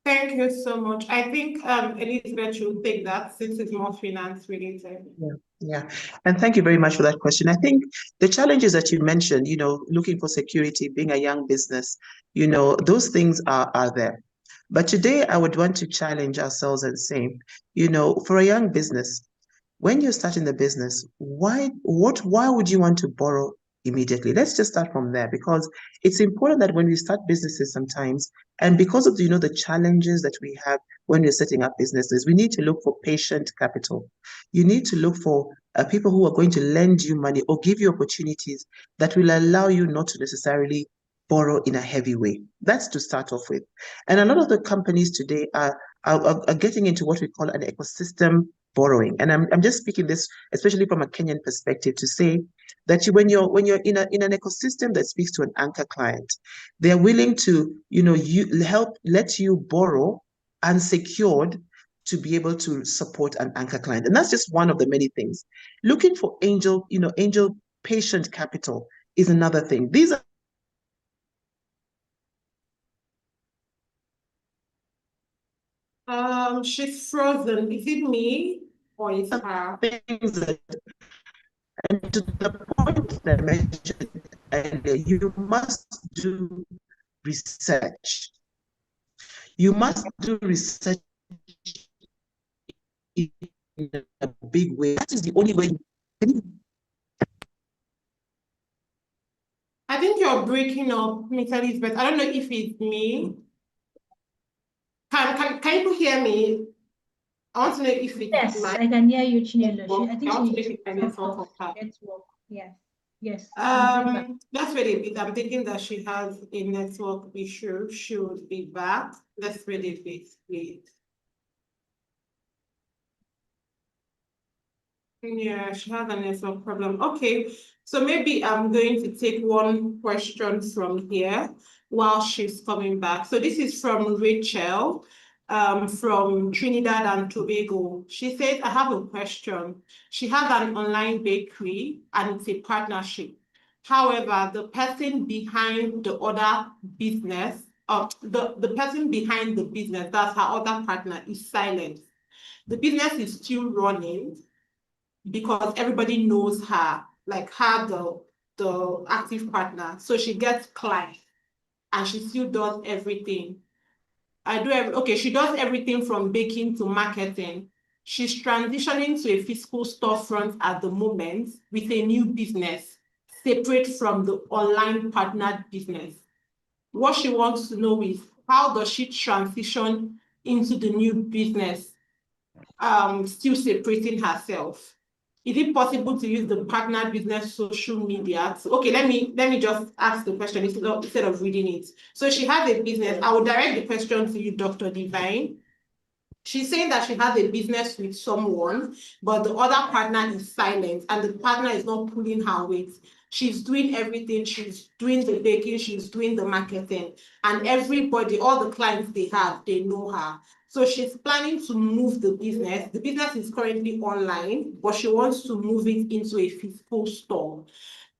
Thank you so much. I think Elizabeth should take that since it's more finance related. Yeah. And thank you very much for that question. I think the challenges that you mentioned, looking for security, being a young business, those things are there. But today I would want to challenge ourselves and say, for a young business, when you're starting the business, why would you want to borrow immediately? Let's just start from there, because it's important that when we start businesses sometimes, and because of the challenges that we have when we're setting up businesses, we need to look for patient capital. You need to look for people who are going to lend you money or give you opportunities that will allow you not to necessarily borrow in a heavy way. That's to start off with. And a lot of the companies today are getting into what we call an ecosystem borrowing. And I'm just speaking this especially from a Kenyan perspective to say that when you're in an ecosystem that speaks to an anchor client, they're willing to let you borrow unsecured to be able to support an anchor client. And that's just one of the many things. Looking for angel patient capital is another thing. These are she's frozen. Is it me or is it her? things that, and to the point that I mentioned earlier, you must do research. You must do research in a big way. That is the only way. I think you're breaking up, Miss Elizabeth. I don't know if it's me. Can you hear me? I want to know if it's Yes, my I can hear you, Chinelo. I I want to think make it she network. network. Yes, yes. That's really bit. I'm thinking that she has a network issue. She would be back. Let's read it, please. Yeah, she has a network problem. Okay, so maybe I'm going to take one question from here while she's coming back. So this is from Rachel, from Trinidad and Tobago. She says, I have a question. She has an online bakery and it's a partnership. However, the person behind the other business, the person behind the business, that's her other partner, is silent. The business is still running because everybody knows her, like her, the active partner. So she gets clients and she still does everything. She does everything from baking to marketing. She's transitioning to a physical storefront at the moment with a new business, separate from the online partnered business. What she wants to know is, how does she transition into the new business, still separating herself? Is it possible to use the partner business social media? Okay, let me just ask the question instead of reading it. So she has a business. I will direct the question to you, Dr. Divine. She's saying that she has a business with someone, but the other partner is silent and the partner is not pulling her weight. She's doing everything. She's doing the baking, she's doing the marketing, and everybody, all the clients they have, they know her. So she's planning to move the business. The business is currently online, but she wants to move it into a physical store.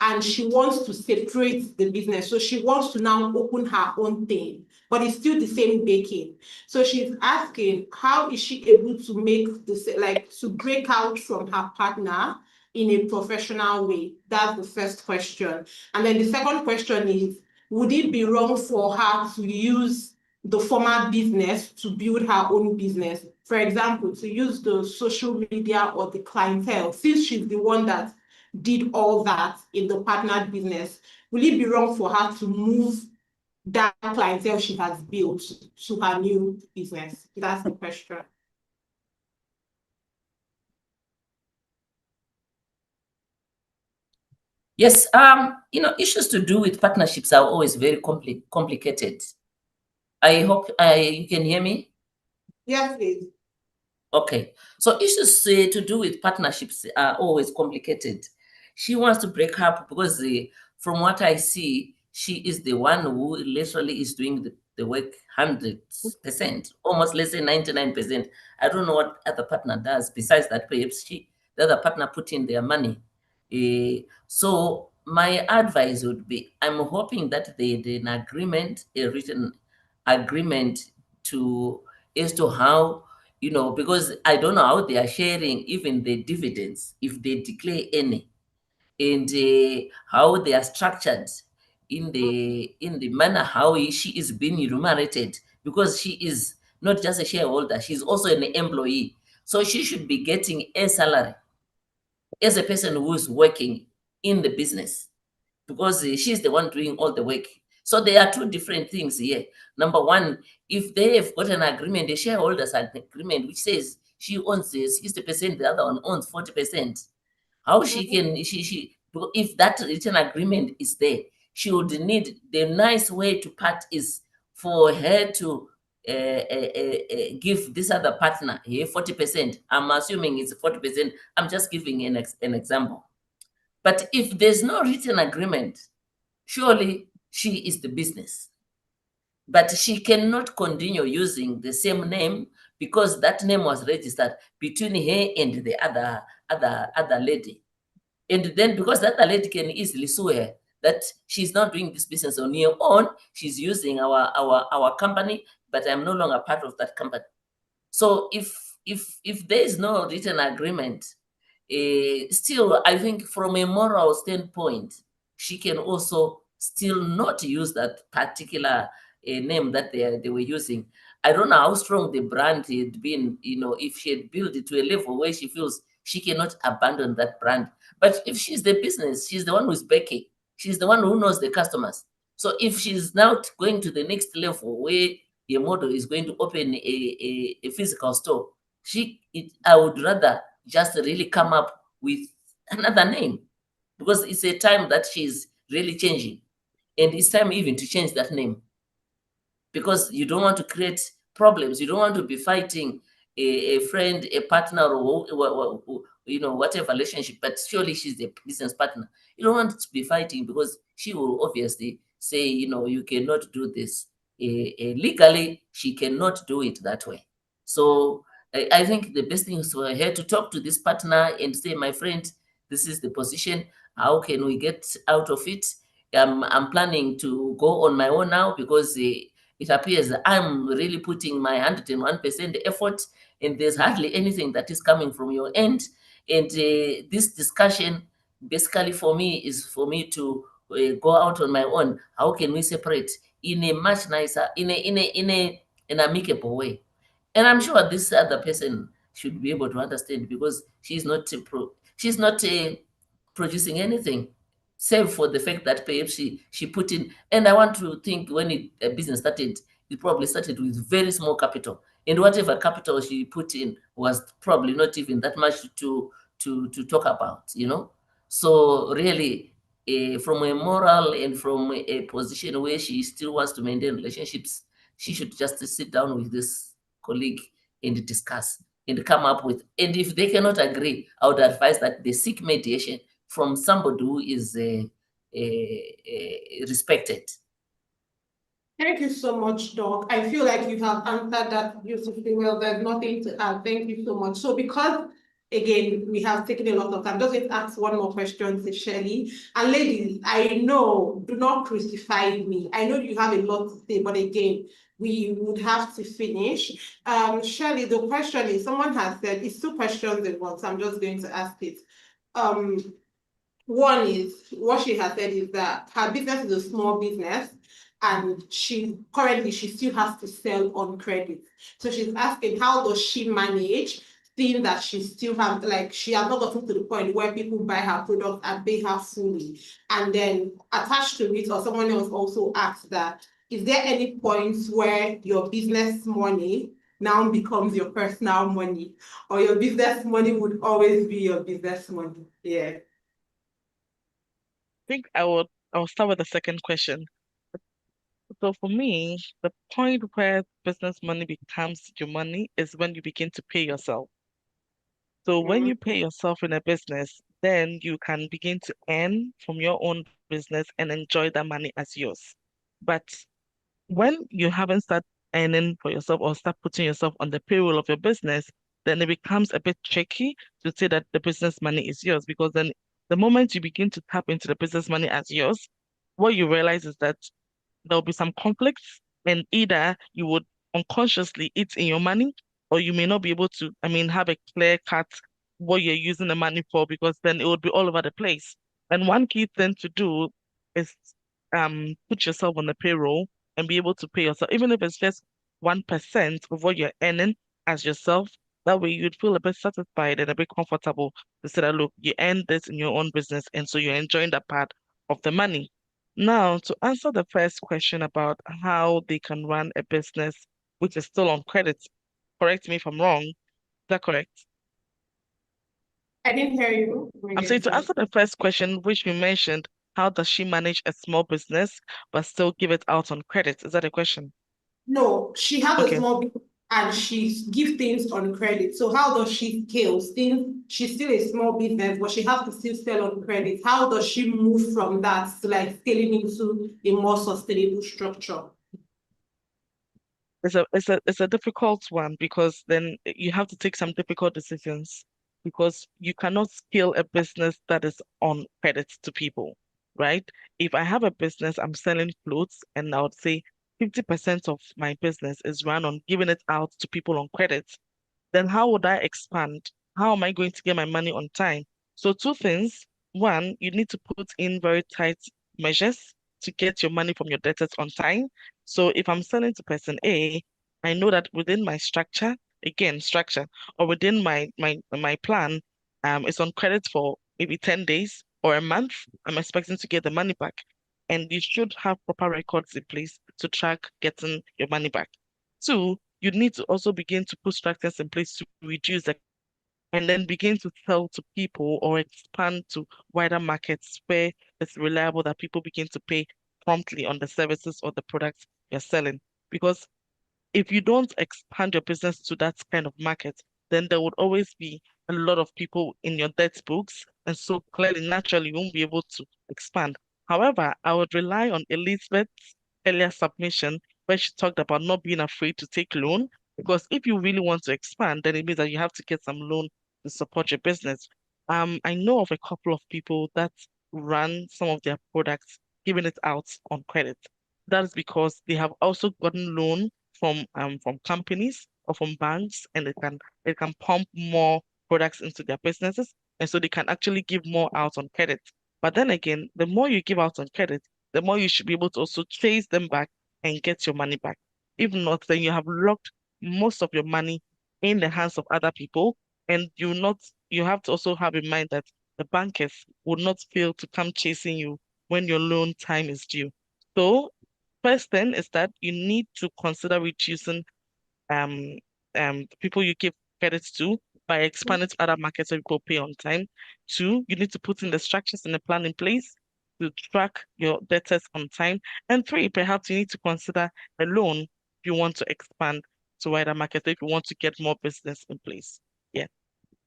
And she wants to separate the business. So she wants to now open her own thing, but it's still the same baking. So she's asking, how is she able to make this, like, to break out from her partner in a professional way? That's the first question. And then the second question is, would it be wrong for her to use the former business to build her own business? For example, to use the social media or the clientele, since she's the one that did all that in the partnered business, will it be wrong for her to move that clientele she has built to her new business? That's the question. Yes, issues to do with partnerships are always very complicated. I hope you can hear me. Yes, please. Okay, so issues to do with partnerships are always complicated. She wants to break up because from what I see, she is the one who literally is doing the work 100%, almost let's say 99%. I don't know what other partner does besides that. Perhaps the other partner put in their money. So my advice would be, I'm hoping that there's an agreement, a written agreement as to how, because I don't know how they are sharing even the dividends, if they declare any, and how they are structured in the manner how she is being remunerated, because she is not just a shareholder, she's also an employee. So she should be getting a salary as a person who is working in the business, because she's the one doing all the work. So there are two different things here. Number one, if they have got an agreement, the shareholders agreement, which says she owns 60%, the other one owns 40%. How she can, if that written agreement is there, she would need, the nice way to part is for her to give this other partner here 40%. I'm assuming it's 40%. I'm just giving an example. But if there's no written agreement, surely she is the business. But she cannot continue using the same name, because that name was registered between her and the other lady. And then, because that other lady can easily sue her that she's not doing this business on her own, she's using our company, but I'm no longer part of that company. So if there is no written agreement, still, I think from a moral standpoint, she can also still not use that particular name that they were using. I don't know how strong the brand had been, if she had built it to a level where she feels she cannot abandon that brand. But if she's the business, she's the one who's backing. She's the one who knows the customers. So if she's now going to the next level where your model is going to open a physical store, I would rather just really come up with another name, because it's a time that she's really changing, and it's time even to change that name, because you don't want to create problems. You don't want to be fighting a friend, a partner, or whatever relationship, but surely she's the business partner. You don't want to be fighting, because she will obviously say, you cannot do this. Legally, she cannot do it that way. So I think the best thing is for her to talk to this partner and say, my friend, this is the position. How can we get out of it? I'm planning to go on my own now, because it appears I'm really putting my 101% effort, and there's hardly anything that is coming from your end. And this discussion, basically for me, is for me to go out on my own. How can we separate in a much nicer, in an amicable way? And I'm sure this other person should be able to understand, because she's not producing anything, save for the fact that perhaps she put in. And I want to think, when a business started, it probably started with very small capital, and whatever capital she put in was probably not even that much to talk about. So really, from a moral and from a position where she still wants to maintain relationships, she should just sit down with this colleague and discuss and come up with. And if they cannot agree, I would advise that they seek mediation from somebody who is respected. Thank you so much, Doc. I feel like you have answered that beautifully well. There's nothing to add. Thank you so much. So because, again, we have taken a lot of time, just going to ask one more question to Shirley. And ladies, I know, do not crucify me. I know you have a lot to say, but again, we would have to finish. Shirley, the question is, someone has said, it's two questions in one, so I'm just going to ask it. One is, what she has said is that her business is a small business, and she still has to sell on credit. So she's asking, how does she manage, seeing that she still has, she has not gotten to the point where people buy her product and pay her fully? And then attached to it, or someone else also asked that, is there any points where your business money now becomes your personal money, or your business money would always be your business money? Yeah. I think I'll start with the second question. So for me, the point where business money becomes your money is when you begin to pay yourself. So when you pay yourself in a business, then you can begin to earn from your own business and enjoy that money as yours. But when you haven't started earning for yourself or start putting yourself on the payroll of your business, then it becomes a bit tricky to say that the business money is yours, because then the moment you begin to tap into the business money as yours, what you realize is that there'll be some conflicts, and either you would unconsciously eat in your money, or you may not be able to, have a clear cut what you're using the money for, because then it would be all over the place. And one key thing to do is put yourself on the payroll and be able to pay yourself, even if it's just 1% of what you're earning as yourself. That way you'd feel a bit satisfied and a bit comfortable to say that, look, you earn this in your own business, and so you're enjoying that part of the money. Now, to answer the first question about how they can run a business which is still on credit, correct me if I'm wrong. Is that correct? I didn't hear you. I'm saying, to answer the first question, which you mentioned, how does she manage a small business but still give it out on credit? Is that a question? No, she has a Okay. small business and she gives things on credit. So how does she scale? She's still a small business, but she has to still sell on credit. How does she move from that to like scaling into a more sustainable structure? It's a difficult one, because then you have to take some difficult decisions, because you cannot scale a business that is on credit to people, right? If I have a business, I'm selling clothes, and I would say 50% of my business is run on giving it out to people on credit, then how would I expand? How am I going to get my money on time? So two things. One, you need to put in very tight measures to get your money from your debtors on time. So if I'm selling to person A, I know that within my structure, again, structure, or within my plan, it's on credit for maybe 10 days or a month. I'm expecting to get the money back. And you should have proper records in place to track getting your money back. Two, you need to also begin to put structures in place to reduce the, and then begin to sell to people or expand to wider markets where it's reliable that people begin to pay promptly on the services or the products you're selling. Because if you don't expand your business to that kind of market, then there would always be a lot of people in your debt books. And so clearly, naturally, you won't be able to expand. However, I would rely on Elizabeth's earlier submission, where she talked about not being afraid to take loan. Because if you really want to expand, then it means that you have to get some loan to support your business. I know of a couple of people that run some of their products, giving it out on credit. That is because they have also gotten loan from companies or from banks, and it can pump more products into their businesses, and so they can actually give more out on credit. But then again, the more you give out on credit, the more you should be able to also chase them back and get your money back. If not, then you have locked most of your money in the hands of other people, and you have to also have in mind that the bankers would not fail to come chasing you when your loan time is due. So first thing is that you need to consider reducing um the people you give credit to by expanding to other markets where people pay on time. Two, you need to put in the structures and the plan in place to track your debtors on time. And three, perhaps you need to consider a loan if you want to expand to wider markets, if you want to get more business in place. Yeah.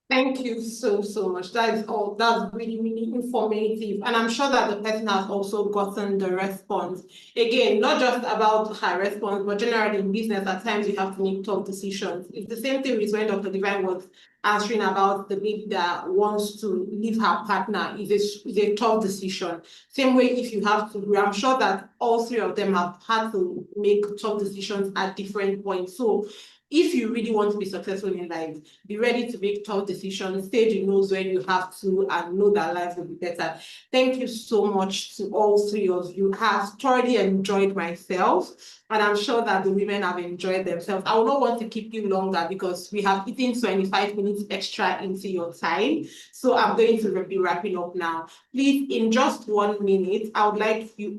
Thank you so, so much. That is all. That's really, really informative. And I'm sure that the person has also gotten the response. Again, not just about her response, but generally in business, at times you have to make tough decisions. It's the same thing with when Dr. Divine was answering about the baby that wants to leave her partner. Is a tough decision. Same way if you have to, I'm sure that all three of them have had to make tough decisions at different points. So if you really want to be successful in life, be ready to make tough decisions, stage your nose when you have to, and know that life will be better. Thank you so much to all three of you. I have thoroughly enjoyed myself, and I'm sure that the women have enjoyed themselves. I will not want to keep you longer because we have eaten 25 minutes extra into your time. So I'm going to be wrapping up now. Please, in just 1 minute, I would like you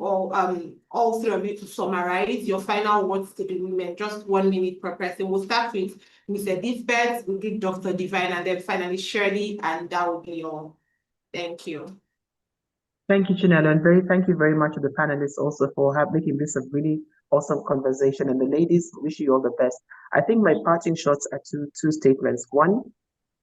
all three of you to summarize your final words to the women. Just 1 minute per person. We'll start with Miss Elizabeth, we'll give Dr. Divine, and then finally Shirley, and that will be all. Thank you. Thank you, Chinelo, and thank you very much to the panelists also for making this a really awesome conversation. And the ladies, wish you all the best. I think my parting shots are two statements. One,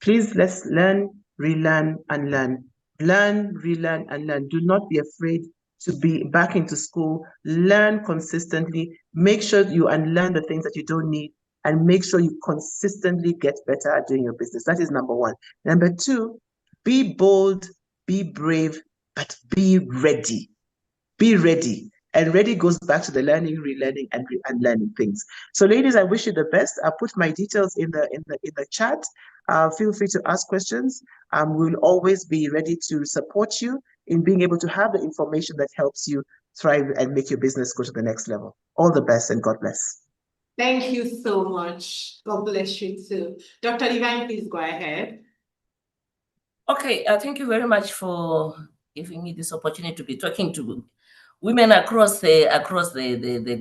please let's learn, relearn, and learn. Learn, relearn, and learn. Do not be afraid to be back into school. Learn consistently. Make sure you unlearn the things that you don't need, and make sure you consistently get better at doing your business. That is number one. Number two, be bold, be brave, but be ready. Be ready. And ready goes back to the learning, relearning, and unlearning things. So, ladies, I wish you the best. I'll put my details in the chat. Feel free to ask questions. We'll always be ready to support you in being able to have the information that helps you thrive and make your business go to the next level. All the best, and God bless. Thank you so much. God bless you too. Dr. Divine, please go ahead. Okay, thank you very much for giving me this opportunity to be talking to women across the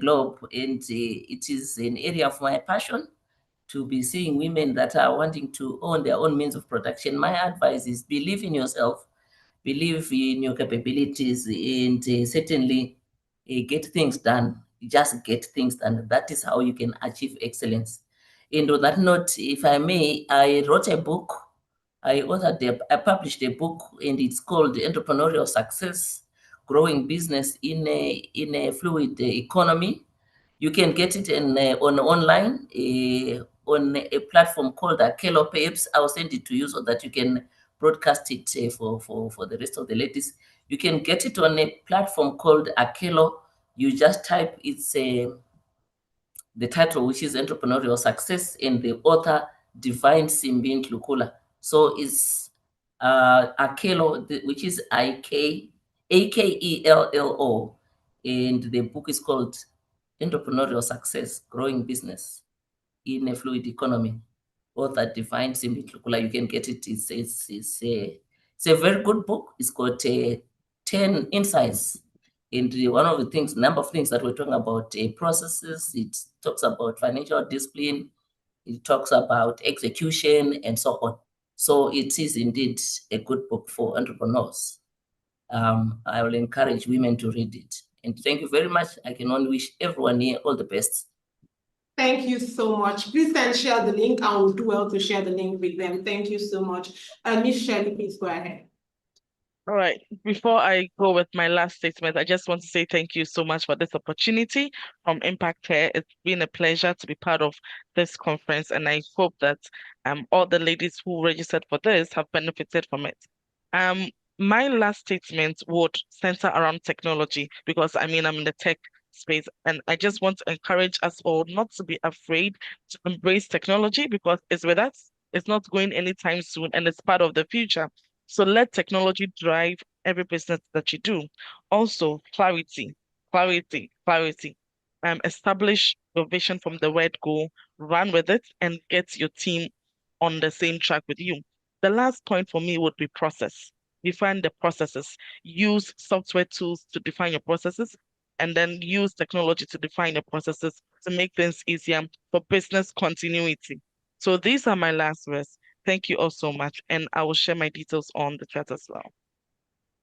globe, and it is an area of my passion to be seeing women that are wanting to own their own means of production. My advice is believe in yourself, believe in your capabilities, and certainly get things done. Just get things done. That is how you can achieve excellence. And on that note, if I may, I wrote a book. I published a book, and it's called Entrepreneurial Success: Growing Business in a Fluid Economy. You can get it on online on a platform called Akelo. Perhaps I'll send it to you so that you can broadcast it for the rest of the ladies. You can get it on a platform called Akelo. You just type the title, which is Entrepreneurial Success, and the author, Divine Simbin Lukula. So it's Akelo, which is Akello, and the book is called Entrepreneurial Success: Growing Business in a Fluid Economy. Author Divine Simbin Lukula. You can get it. It's a very good book. It's got 10 insights. And one of the things, number of things that we're talking about, processes, it talks about financial discipline, it talks about execution, and so on. So it is indeed a good book for entrepreneurs. I will encourage women to read it. And thank you very much. I can only wish everyone here all the best. Thank you so much. Please share the link. I will do well to share the link with them. Thank you so much. Miss Shirley, please go ahead. All right. Before I go with my last statement, I just want to say thank you so much for this opportunity from IgniteHER. It's been a pleasure to be part of this conference, and I hope that all the ladies who registered for this have benefited from it. My last statement would center around technology, because I'm in the tech space, and I just want to encourage us all not to be afraid to embrace technology, because it's with us. It's not going anytime soon, and it's part of the future. So let technology drive every business that you do. Also, clarity. Establish your vision from the word go, run with it, and get your team on the same track with you. The last point for me would be process. Define the processes. Use software tools to define your processes, and then use technology to define your processes to make things easier for business continuity. So these are my last words. Thank you all so much, and I will share my details on the chat as well.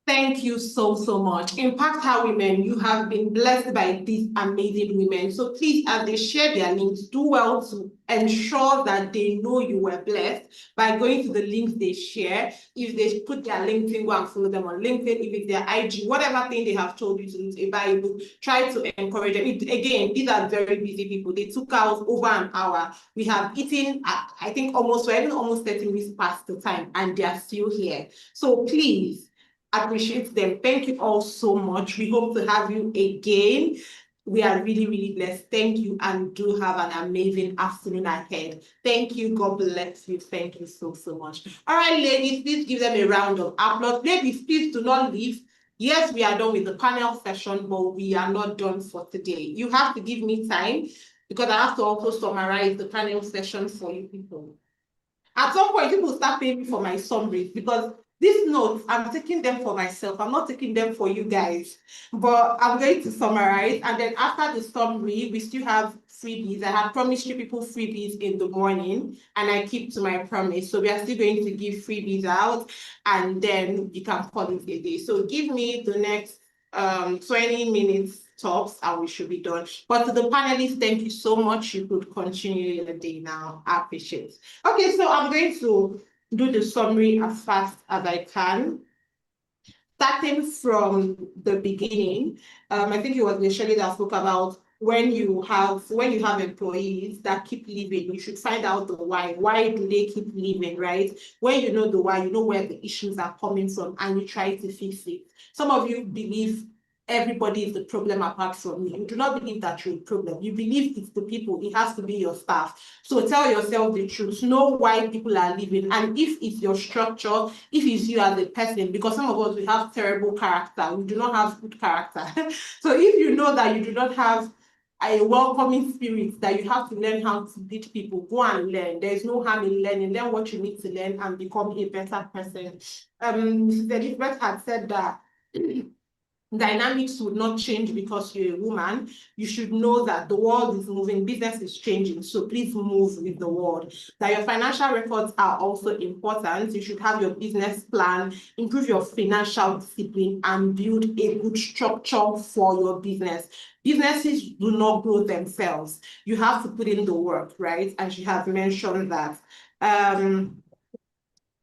Thank you so much. IgniteHER Women, you have been blessed by these amazing women. So please, as they share their links, do well to ensure that they know you were blessed by going to the links they share. If they put their LinkedIn, go and follow them on LinkedIn. If it's their IG, whatever thing they have told you to do, buy a book, try to encourage them. Again, these are very busy people. They took out over an hour. We have eaten, I think almost 30 minutes past the time, and they are still here. So please, appreciate them. Thank you all so much. We hope to have you again. We are really blessed. Thank you, and do have an amazing afternoon ahead. Thank you. God bless you. Thank you so much. All right, ladies, please give them a round of applause. Ladies, please do not leave. Yes, we are done with the panel session, but we are not done for today. You have to give me time, because I have to also summarize the panel session for you people. At some point, people start paying me for my summaries, because these notes, I'm taking them for myself. I'm not taking them for you guys. But I'm going to summarize. And then after the summary, we still have freebies. I have promised you people freebies in the morning, and I keep to my promise. So we are still going to give freebies out, and then you can call it a day. So give me the next 20 minutes tops, and we should be done. But to the panelists, thank you so much. You could continue your day now. I appreciate it. Okay, so I'm going to do the summary as fast as I can. Starting from the beginning, I think it was Michelle that spoke about when you have employees that keep leaving, you should find out the why. Why do they keep leaving, right? When you know the why, you know where the issues are coming from, and you try to fix it. Some of you believe everybody is the problem apart from you. You do not believe that you're the problem. You believe it's the people. It has to be your staff. So tell yourself the truth. Know why people are leaving. And if it's your structure, if it's you as a person, because some of us, we have terrible character. We do not have good character. So if you know that you do not have a welcoming spirit, that you have to learn how to lead people, go and learn. There is no harm in learning. Learn what you need to learn and become a better person. Mrs. Elizabeth had said that dynamics would not change because you're a woman. You should know that the world is moving, business is changing, so please move with the world. That your financial records are also important. You should have your business plan, improve your financial discipline, and build a good structure for your business. Businesses do not grow themselves. You have to put in the work, right? And she has mentioned that.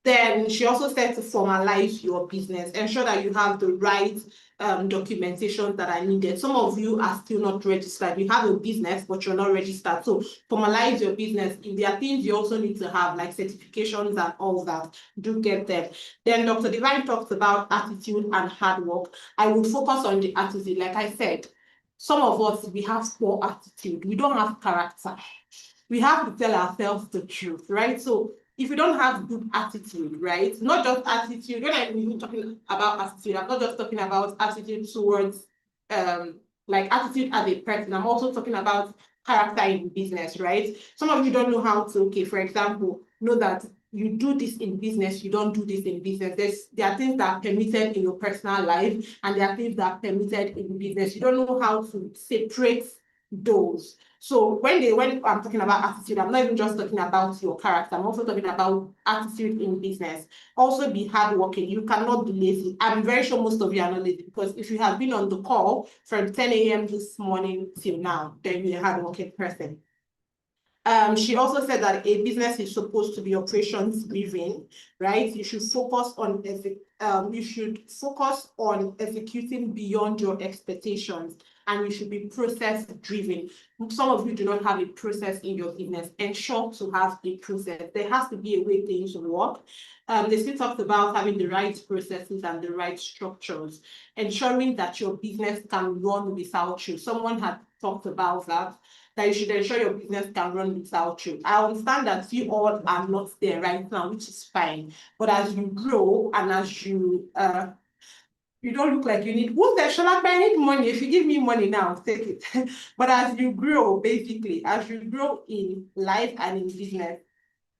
Then she also said to formalize your business, ensure that you have the right documentation that are needed. Some of you are still not registered. You have a business, but you're not registered. So formalize your business. If there are things you also need to have, like certifications and all that, do get them. Then Dr. Divine talks about attitude and hard work. I would focus on the attitude. Like I said, some of us, we have poor attitude. We don't have character. We have to tell ourselves the truth, right? So if you don't have good attitude, right? Not just attitude, when I'm even talking about attitude, I'm not just talking about attitude towards like attitude as a person. I'm also talking about character in business, right? Some of you don't know how to, okay, for example, know that you do this in business, you don't do this in business. There are things that are permitted in your personal life, and there are things that are permitted in business. You don't know how to separate those. So when I'm talking about attitude, I'm not even just talking about your character. I'm also talking about attitude in business. Also be hardworking. You cannot be lazy. I'm very sure most of you are not lazy, because if you have been on the call from 10 a.m. this morning till now, then you're a hardworking person. She also said that a business is supposed to be operations driven, right? You should focus on executing beyond your expectations, and you should be process driven. Some of you do not have a process in your business. Ensure to have a process. There has to be a way things work. They still talked about having the right processes and the right structures, ensuring that your business can run without you. Someone had talked about that you should ensure your business can run without you. I understand that you all are not there right now, which is fine. But as you grow and as you don't look like you need, who's there? Shalak, I need money. If you give me money now, I'll take it. But as you grow, basically, as you grow in life and in business,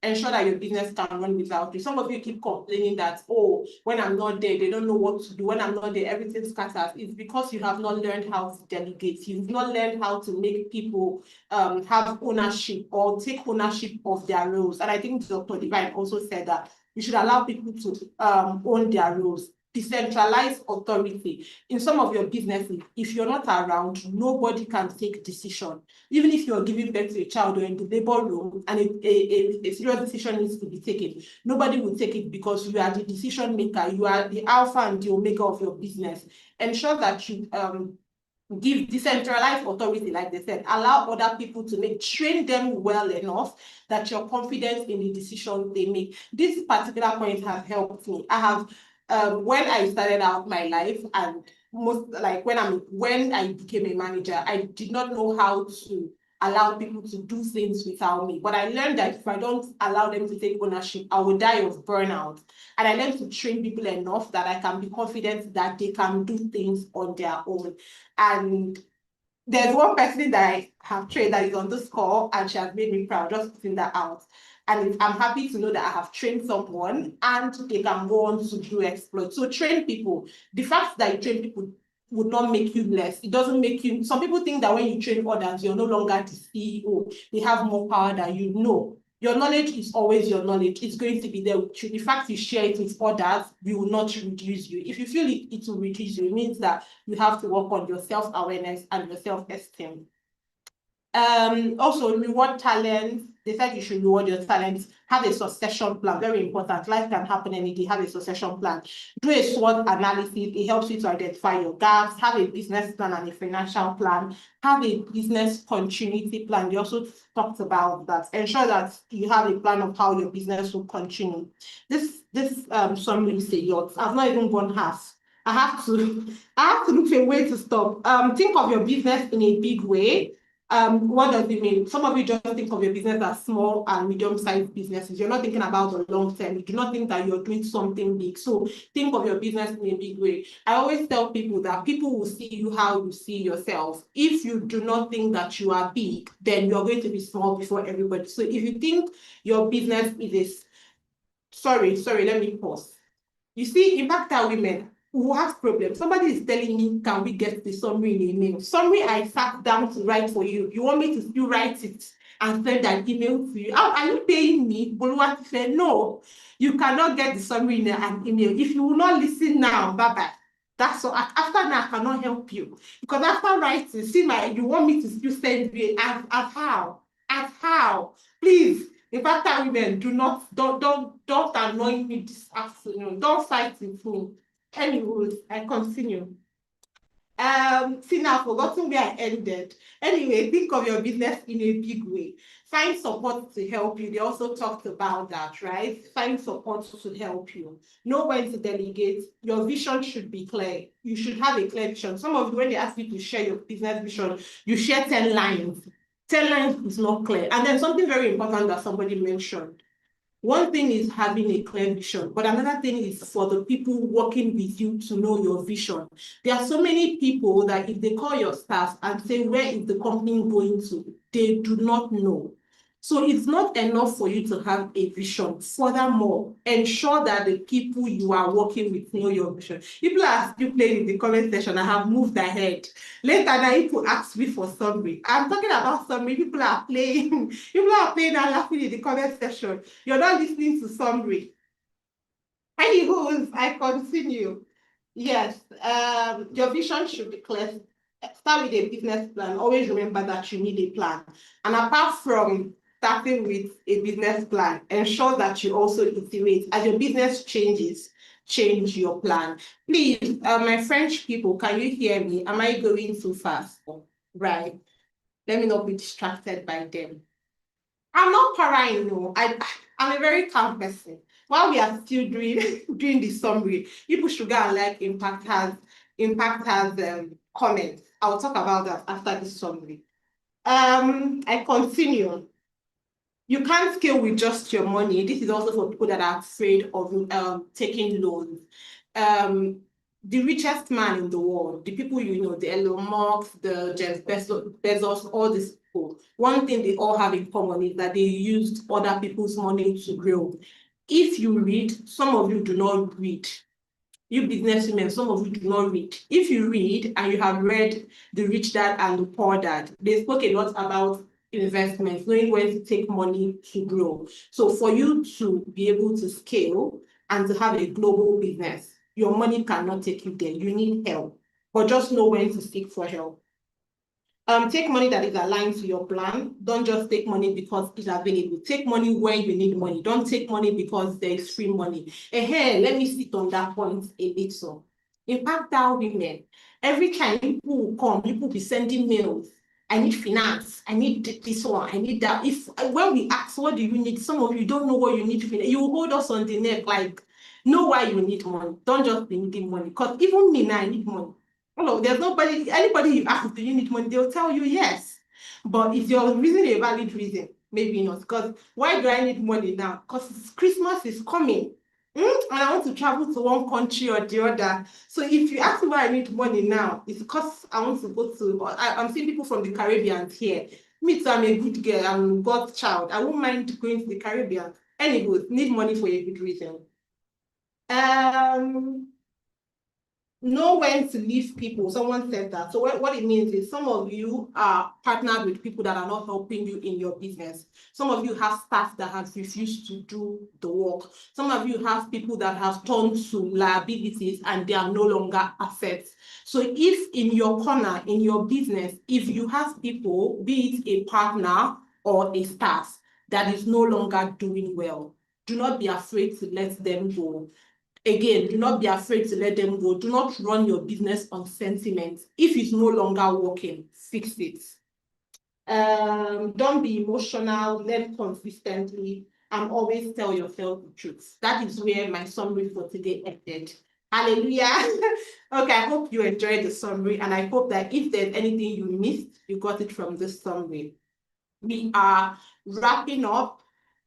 ensure that your business can run without you. Some of you keep complaining that, oh, when I'm not there, they don't know what to do. When I'm not there, everything scatters. It's because you have not learned how to delegate. You've not learned how to make people have ownership or take ownership of their roles. And I think Dr. Divine also said that you should allow people to own their roles. Decentralized authority. In some of your businesses, if you're not around, nobody can take decision. Even if you're giving birth to a child or in the labor room and a serious decision needs to be taken, nobody will take it, because you are the decision maker. You are the alpha and the omega of your business. Ensure that you give decentralized authority, like they said, allow other people to train them well enough that you're confident in the decisions they make. This particular point has helped me. I have when I started out my life, and when I became a manager, I did not know how to allow people to do things without me. But I learned that if I don't allow them to take ownership, I will die of burnout. And I learned to train people enough that I can be confident that they can do things on their own. And there's one person that I have trained that is on this call, and she has made me proud, just putting that out. And I'm happy to know that I have trained someone and they can go on to do exploits. So train people. The fact that you train people would not make you less. It doesn't make you, some people think that when you train others, you're no longer the CEO. They have more power than you. No. Your knowledge is always your knowledge. It's going to be there with you. The fact you share it with others will not reduce you. If you feel it will reduce you, it means that you have to work on your self-awareness and your self-esteem. Also, reward talent. They said you should reward your talents. Have a succession plan, very important. Life can happen any day. Have a succession plan. Do a SWOT analysis. It helps you to identify your gaps. Have a business plan and a financial plan. Have a business continuity plan. They also talked about that. Ensure that you have a plan of how your business will continue. This summary is a lot. I've not even gone half. I have to look for a way to stop. Think of your business in a big way. What does it mean? Some of you just think of your business as small and medium-sized businesses. You're not thinking about the long term. You do not think that you're doing something big. So think of your business in a big way. I always tell people that people will see you how you see yourself. If you do not think that you are big, then you're going to be small before everybody. So if you think your business is sorry, let me pause. You see, impactor women who have problems. Somebody is telling me, can we get the summary in email? Summary I sat down to write for you. You want me to still write it and send an email to you? Are you paying me? Boluwati said, no, you cannot get the summary in an email. If you will not listen now, bye-bye. That's all. After now, I cannot help you. Because after writing, see you want me to still send you as how? As how? Please. In fact, women, don't annoy me this afternoon. Don't fight with me. Anyways, I continue. See now, I've forgotten where I ended. Anyway, think of your business in a big way. Find support to help you. They also talked about that, right? Find support to help you. Know when to delegate. Your vision should be clear. You should have a clear vision. Some of you, when they ask you to share your business vision, you share 10 lines. 10 lines is not clear. And then something very important that somebody mentioned. One thing is having a clear vision, but another thing is for the people working with you to know your vision. There are so many people that if they call your staff and say, where is the company going to? They do not know. So it's not enough for you to have a vision. Furthermore, ensure that the people you are working with know your vision. People are still playing in the comment section. I have moved ahead. Later, now people ask me for summary. I'm talking about summary. People are playing. People are playing and laughing in the comment section. You're not listening to summary. Anywho, I continue. Yes, your vision should be clear. Start with a business plan. Always remember that you need a plan. And apart from starting with a business plan, ensure that you also iterate. As your business changes, change your plan. Please, my French people, can you hear me? Am I going too fast? Right. Let me not be distracted by them. I'm not crying, no. I'm a very calm person. While we are still doing the summary, people should go and like Impact has comments. I'll talk about that after the summary. I continue. You can't scale with just your money. This is also for people that are afraid of taking loans. The richest man in the world, the people you know, the Elon Musk, the Jeff Bezos, all these people, one thing they all have in common is that they used other people's money to grow. If you read, some of you do not read. You businesswomen, some of you do not read. If you read and you have read The Rich Dad and The Poor Dad, they spoke a lot about investments, knowing when to take money to grow. So for you to be able to scale and to have a global business, your money cannot take you there. You need help, but just know when to seek for help. Take money that is aligned to your plan. Don't just take money because it's available. Take money when you need money. Don't take money because there is free money. Let me sit on that point a bit. So, impact our women. Every time people will come, people will be sending mails. I need finance. I need this one. I need that. When we ask, what do you need? Some of you don't know what you need to finance. You will hold us on the neck like, know why you need money. Don't just be needing money. Because even me now, I need money. No, there's anybody you ask, do you need money? They'll tell you yes. But if your reason a valid reason, maybe not. Because why do I need money now? Because Christmas is coming. And I want to travel to one country or the other. So if you ask me why I need money now, it's because I want to go to, I'm seeing people from the Caribbean here. Me too, I'm a good girl, I'm God's child. I won't mind going to the Caribbean. Anyway, need money for a good reason. Know when to leave people. Someone said that. So what it means is some of you are partnered with people that are not helping you in your business. Some of you have staff that have refused to do the work. Some of you have people that have turned to liabilities and they are no longer assets. So if in your corner, in your business, if you have people, be it a partner or a staff, that is no longer doing well. Do not be afraid to let them go. Again, do not be afraid to let them go. Do not run your business on sentiment. If it's no longer working, fix it. Don't be emotional, learn consistently, and always tell yourself the truth. That is where my summary for today ended. Hallelujah. Okay, I hope you enjoyed the summary, and I hope that if there's anything you missed, you got it from this summary. We are wrapping up.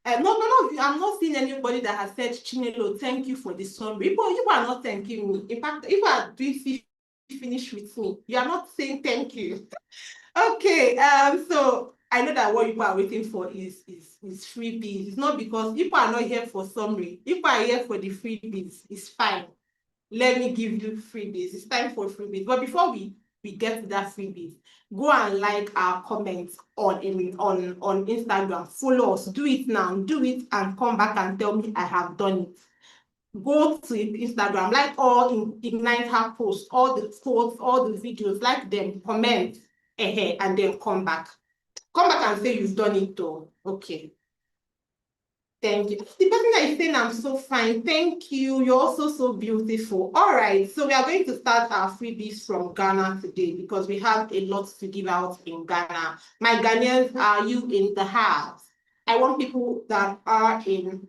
No, I'm not seeing anybody that has said, Chinelo, thank you for the summary. But you are not thanking me. In fact, if you are doing finish with me, you are not saying thank you. Okay, so I know that what people are waiting for is freebies. It's not because people are not here for summary. People are here for the freebies. It's fine. Let me give you freebies. It's time for freebies. But before we get to that freebies, go and like our comments on Instagram. Follow us. Do it now. Do it and come back and tell me I have done it. Go to Instagram, like all IgniteHER posts, all the quotes, all the videos, like them, comment, and then come back. Come back and say you've done it though. Okay. Thank you. The person that is saying I'm so fine, thank you. You're also so beautiful. All right, so we are going to start our freebies from Ghana today because we have a lot to give out in Ghana. My Ghanaians, are you in the house? I want people that are in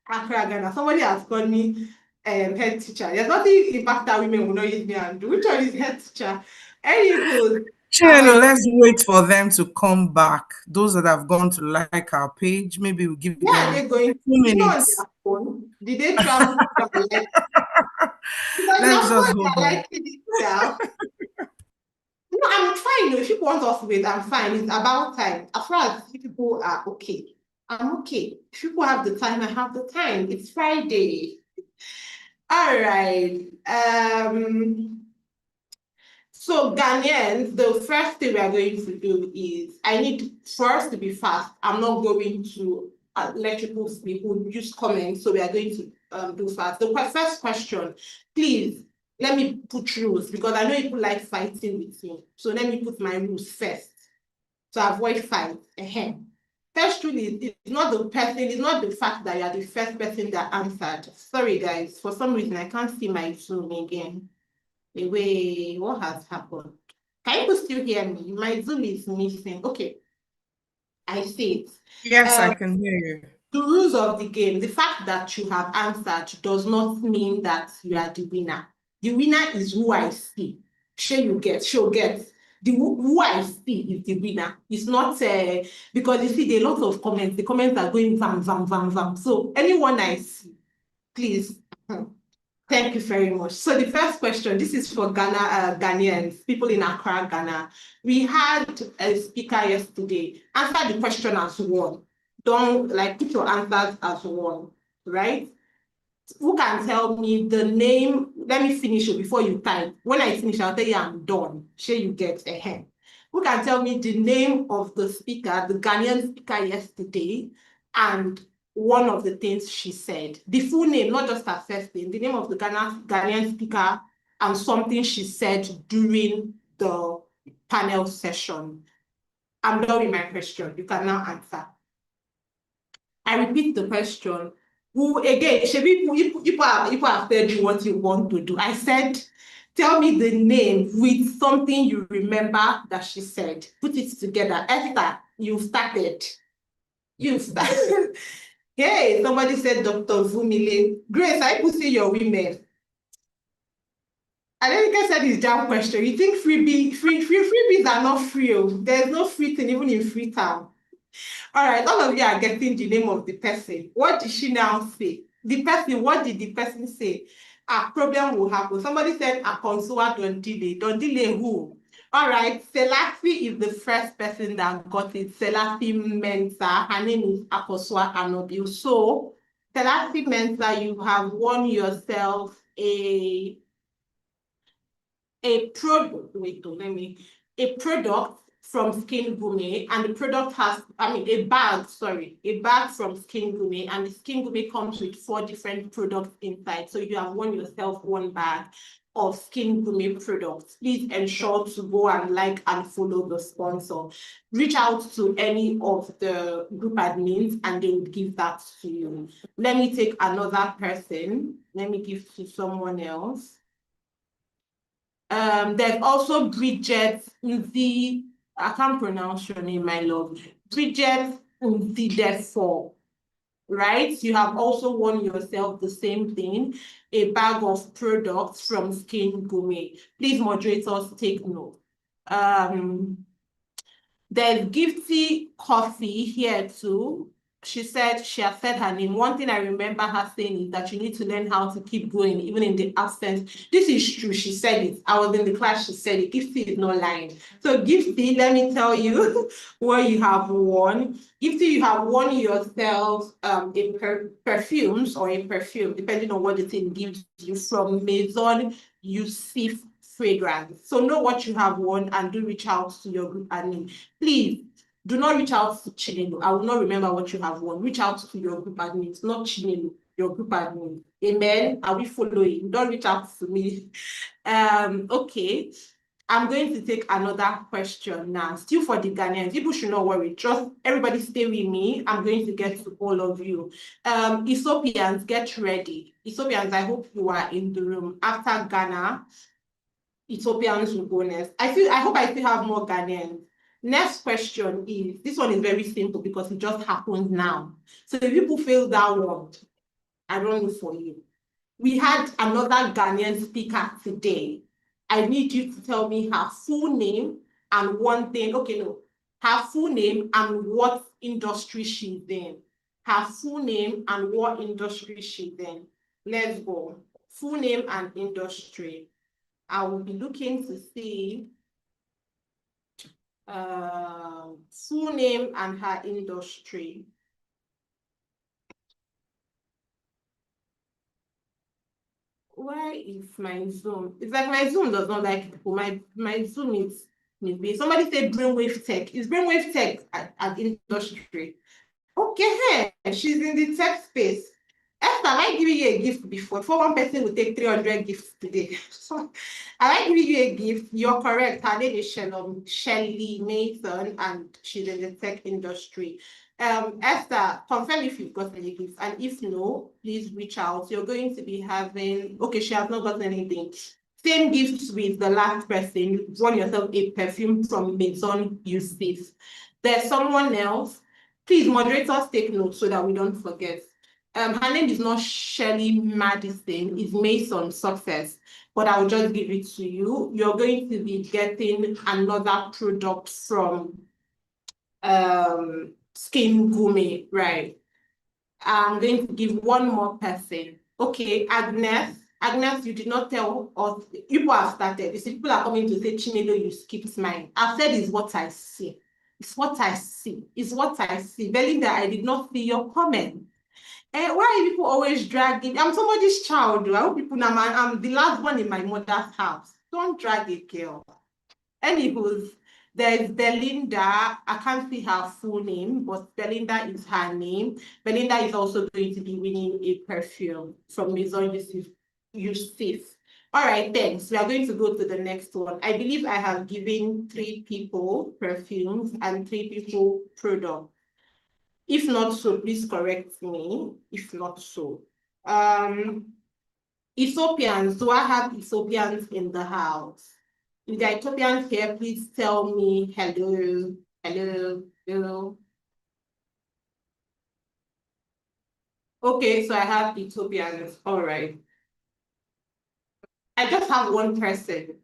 Accra, Ghana. Somebody has called me head teacher. There's nothing in fact that women will not use me and do. Which one is head teacher? Anywho, Chino, let's wait for them to come back. Those that have gone to like our page, maybe we'll give where are them they going? 2 minutes. On their phone? Did they travel to like? Let's just hold on. Like it now. No, I'm fine. If people want us to wait, I'm fine. It's about time. As far as people are okay, I'm okay. If people have the time, I have the time. It's Friday. All right. So Ghanaians, the first thing we are going to do is I need for us to be fast. I'm not going to let people speak. We'll use comments. So we are going to do fast. The first question, please let me put rules because I know people like fighting with me. So let me put my rules first to avoid fight. First rule is it's not the person, it's not the fact that you are the first person that answered. Sorry guys, for some reason I can't see my Zoom again. Wait, what has happened? Can you still hear me? My Zoom is missing. Okay, I see it. Yes, I can hear you. The rules of the game, the fact that you have answered does not mean that you are the winner. The winner is who I see. She'll get. The who I see is the winner. It's not because you see there are lots of comments. The comments are going vam, vam, vam, vam. So anyone I see, please. Thank you very much. So the first question, this is for Ghanaians, people in Accra, Ghana. We had a speaker yesterday. Answer the question as one. Don't put your answers as one, right? Who can tell me the name? Let me finish it before you type. When I finish, I'll tell you I'm done. Sure, you get a hand. Who can tell me the name of the speaker, the Ghanaian speaker yesterday, and one of the things she said? The full name, not just her first name, the name of the Ghanaian speaker and something she said during the panel session. I'm done with my question. You can now answer. I repeat the question. Who again? People have said you what you want to do. I said, tell me the name with something you remember that she said. Put it together. Esther, you started. Hey, somebody said Dr. Vumile. Grace, I could see your women. I think I said this jam question. You think freebies are not free? There's no free thing even in Freetown. All right, all of you are getting the name of the person. What did she now say? The person, what did the person say? A problem will happen. Somebody said Akonsua don't delay. Don't delay who? All right, Selassie is the first person that got it. Selassie Mensah. Her name is Akonsua Anobil. So, Selassie Mensah, you have won yourself a product from Skin Gourmet, and the product has, a bag from Skin Gourmet, and the Skin Gourmet comes with 4 different products inside. So you have won yourself 1 bag of Skin Gourmet products. Please ensure to go and like and follow the sponsor. Reach out to any of the group admins and they will give that to you. Let me take another person. Let me give to someone else. There's also Bridget Nzi. I can't pronounce your name, my love. Bridget Nzi, therefore. Right? You have also won yourself the same thing, a bag of products from Skin Gourmet. Please, moderators, take note. There's Gifty Coffee here too. She said, she has said her name. One thing I remember her saying is that you need to learn how to keep going, even in the absence. This is true. She said it. I was in the class. She said it. Gifty is not lying. So Gifty, let me tell you what you have won. Gifty, you have won yourself perfumes or a perfume, depending on what the thing gives you, from Maison Youssef Fragrance. So know what you have won and do reach out to your group admin. Please, do not reach out to Chinelo. I will not remember what you have won. Reach out to your group admins, not Chinelo, your group admin. Amen. Are we following? Don't reach out to me. Okay. I'm going to take another question now. Still for the Ghanaians. People should not worry. Just everybody stay with me. I'm going to get to all of you. Ethiopians, get ready. Ethiopians, I hope you are in the room. After Ghana, Ethiopians will go next. I hope I still have more Ghanaians. Next question is, this one is very simple because it just happened now. So if people fail that one, I don't know for you. We had another Ghanaian speaker today. I need you to tell me her full name and one thing. Okay, no. Her full name and what industry she's in. Her full name and what industry she's in. Let's go. Full name and industry. I will be looking to see full name and her industry. Why is my Zoom? It's like my Zoom does not like people. My Zoom is somebody say brainwave tech. Is brainwave tech at industry? Okay, she's in the tech space. Esther, have I given you a gift before? For one person will take 300 gifts today. So, have I given you a gift? You're correct. Her name is Shelly Mason, and she's in the tech industry. Esther, confirm if you've got any gifts, and if no, please reach out. You're going to be having, okay, she has not got anything. Same gifts with the last person. Won yourself a perfume from Maison Youssef. There's someone else. Please, moderators, take note so that we don't forget. Her name is not Shelly Madison, it's Mason Success, but I'll just give it to you. You're going to be getting another product from Skin Gourmet, right? I'm going to give one more person. Okay, Agnes. Agnes, you did not tell us. People have started. You see, people are coming to say, Chinelo, you skipped mine. I've said it's what I see. It's what I see. It's what I see. Belinda, I did not see your comment. Why are people always dragging? I'm somebody's child. I hope people know I'm the last one in my mother's house. Don't drag it, girl. Anywho's, there's Belinda. I can't see her full name, but Belinda is her name. Belinda is also going to be winning a perfume from Maison Youssef. All right, thanks. We are going to go to the next one. I believe I have given 3 people perfumes and 3 people products. If not so, please correct me. If not so. Ethiopians, do I have Ethiopians in the house? If there are Ethiopians here, please tell me hello, hello, hello. Okay, so I have Ethiopians. All right. I just have one person.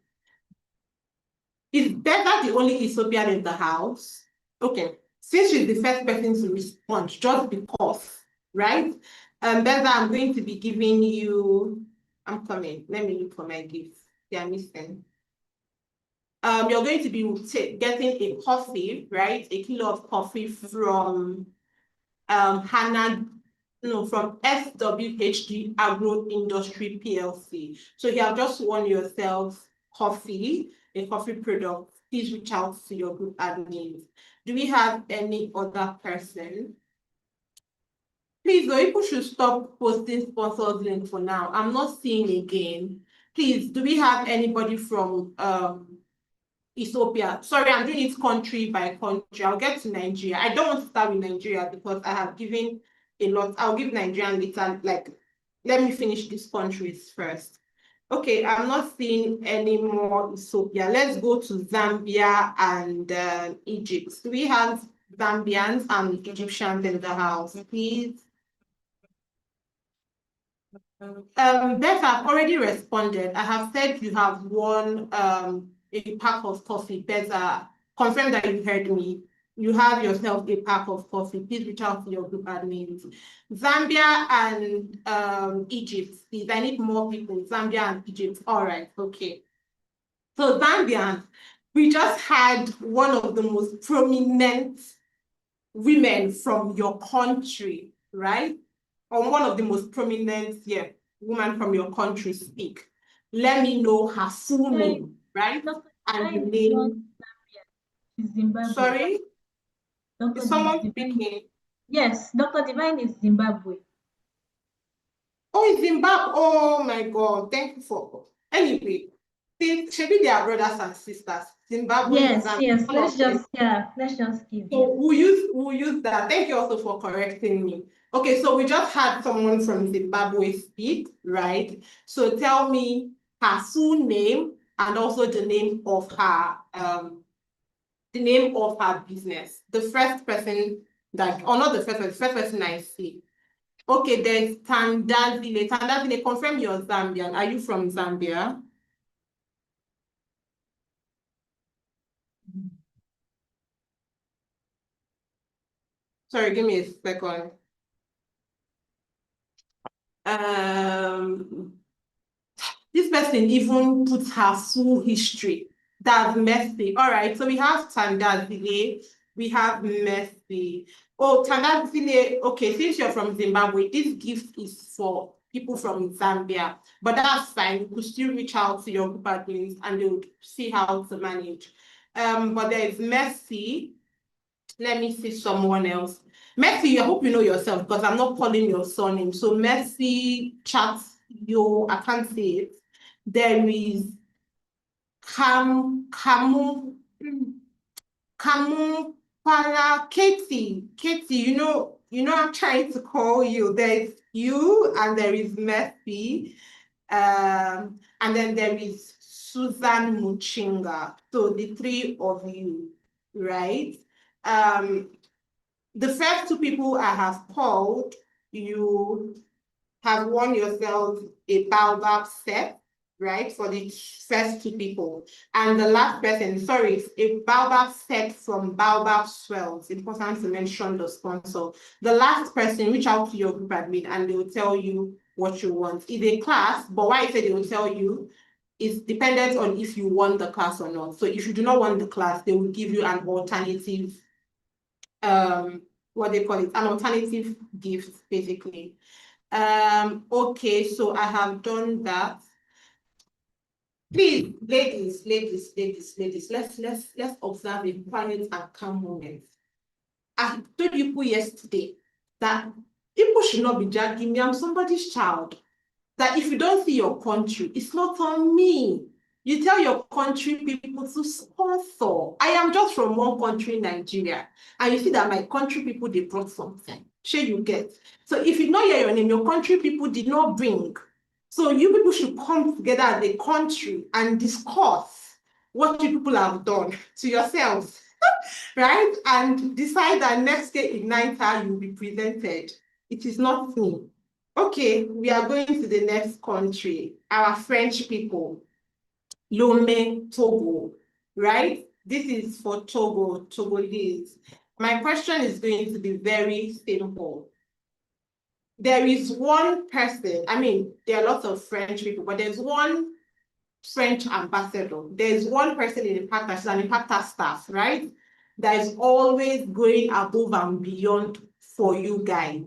Is Bella the only Ethiopian in the house? Okay. Since she's the first person to respond, just because, right? Bella, I'm going to be giving you, I'm coming. Let me look for my gifts. They are missing. You're going to be getting a coffee, right? A kilo of coffee from Hannah, no, from SWHD Agro Industry PLC. So you have just won yourself coffee, a coffee product please reach out to your group admins. Do we have any other person? Please, though, people should stop posting sponsors link for now. I'm not seeing again. Please, do we have anybody from Ethiopia? Sorry, I'm doing it country by country. I'll get to Nigeria. I don't want to start with Nigeria because I have given a lot. I'll give Nigeria later. Like, let me finish these countries first. Okay, I'm not seeing any more Ethiopia. Let's go to Zambia and Egypt. Do we have Zambians and Egyptians in the house, please? Beth, I've already responded. I have said you have won a pack of coffee. Beth, confirm that you heard me. You have yourself a pack of coffee. Please reach out to your group admins. Zambia and Egypt, please. I need more people. Zambia and Egypt. All right, okay. So Zambians, we just had one of the most prominent women from your country, right? Or one of the most prominent, woman from your country speak. Let me know her full name, right? And the name. Zimbabwe. Sorry? Dr. Is someone Divine. speaking? Yes, Dr. Divine is Zimbabwe. Oh, it's Zimbabwe. Oh my God. Thank you for. Anyway, should be their brothers and sisters. Zimbabwe. Yes, Zambia, yes. all of them. Let's just give. So we'll use that. Thank you also for correcting me. Okay, so we just had someone from Zimbabwe speak, right? So tell me her full name and also the name of her business. The first person that, or not the first person I see. Okay, there's Tandazile. Tandazile, confirm you're Zambian. Are you from Zambia? Sorry, give me a second. This person even puts her full history. That's messy. All right, so we have Tandazile, we have Mercy. Oh, Tandazile, okay, since you're from Zimbabwe, this gift is for people from Zambia, but that's fine. You could still reach out to your group admins and they would see how to manage. But there's Mercy. Let me see someone else. Mercy, I hope you know yourself because I'm not calling your surname. So Mercy, chat, I can't say it. There is Kamu Para Katie. Katie, you know I'm trying to call you. There's you and there is Mercy. And then there is Susan Muchinga. So the three of you, right? The first two people I have called, you have won yourself a baobab set, right? For the first two people. And the last person, sorry, a baobab set from Baobab Swells. It's important to mention the sponsor. The last person, reach out to your group admin and they will tell you what you want. It's a class, but why I said they will tell you is dependent on if you won the class or not. So if you do not want the class, they will give you an alternative what they call it, an alternative gift, basically. Okay, so I have done that. Please, ladies, let's observe a quiet and calm moment. I told you people yesterday that people should not be judging me. I'm somebody's child. That if you don't see your country, it's not on me. You tell your country people to sponsor. I am just from one country, Nigeria. And you see that my country people, they brought something. Sure you get. So if you don't hear your name, your country people did not bring. So you people should come together as a country and discuss what you people have done to yourselves, right? And decide that next year IgniteHER you will be presented. It is not me. Okay, we are going to the next country, our French people, Lome, Togo, right? This is for Togolese. My question is going to be very simple. There is one person, I mean, there are lots of French people, but there's one French ambassador. There's one person in Impact that's an Impactor staff, right? That is always going above and beyond for you guys.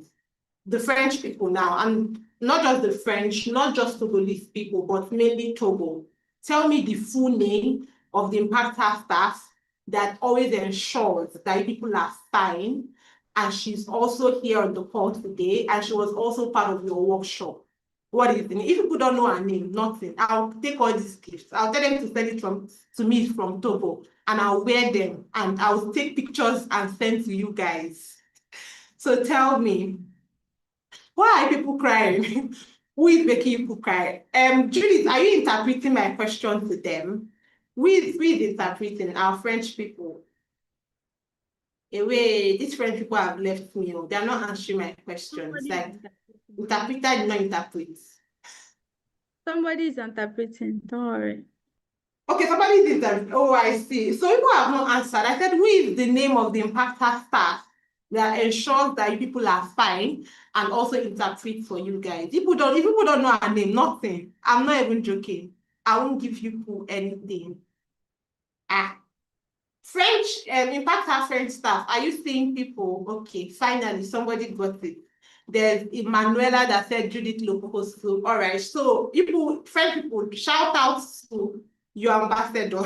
The French people now, and not just the French, not just Togolese people, but mainly Togo. Tell me the full name of the IgniteHER staff that always ensures that people are fine. And she's also here on the call today, and she was also part of your workshop. What is the name? If people don't know her name, nothing. I'll take all these gifts. I'll tell them to send it to me from Togo, and I'll wear them, and I'll take pictures and send to you guys. So tell me, why are people crying? Who is making people cry? Judith, are you interpreting my question to them? Who is interpreting? Our French people. Away, these French people have left me. They are not answering my questions. Like, interpreter did not interpret. Somebody is interpreting. Don't worry. Okay, somebody is interpreting. Oh, I see. So people have not answered. I said, who is the name of the IgniteHER staff that ensures that people are fine and also interpret for you guys? If people don't know her name, nothing. I'm not even joking. I won't give you anything. French, IgniteHER French staff, are you seeing people? Okay, finally, somebody got it. There's Emanuela that said Judith Loposo. All right, so French people, shout out to your ambassador.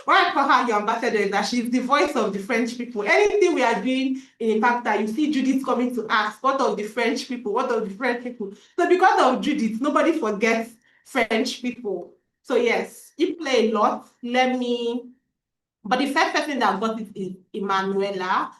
Why I call her your ambassador is that she's the voice of the French people. Anything we are doing in IgniteHER, you see Judith coming to ask, what of the French people? What of the French people? So because of Judith, nobody forgets French people. So yes, you play a lot. But the first person that got it is Emanuela.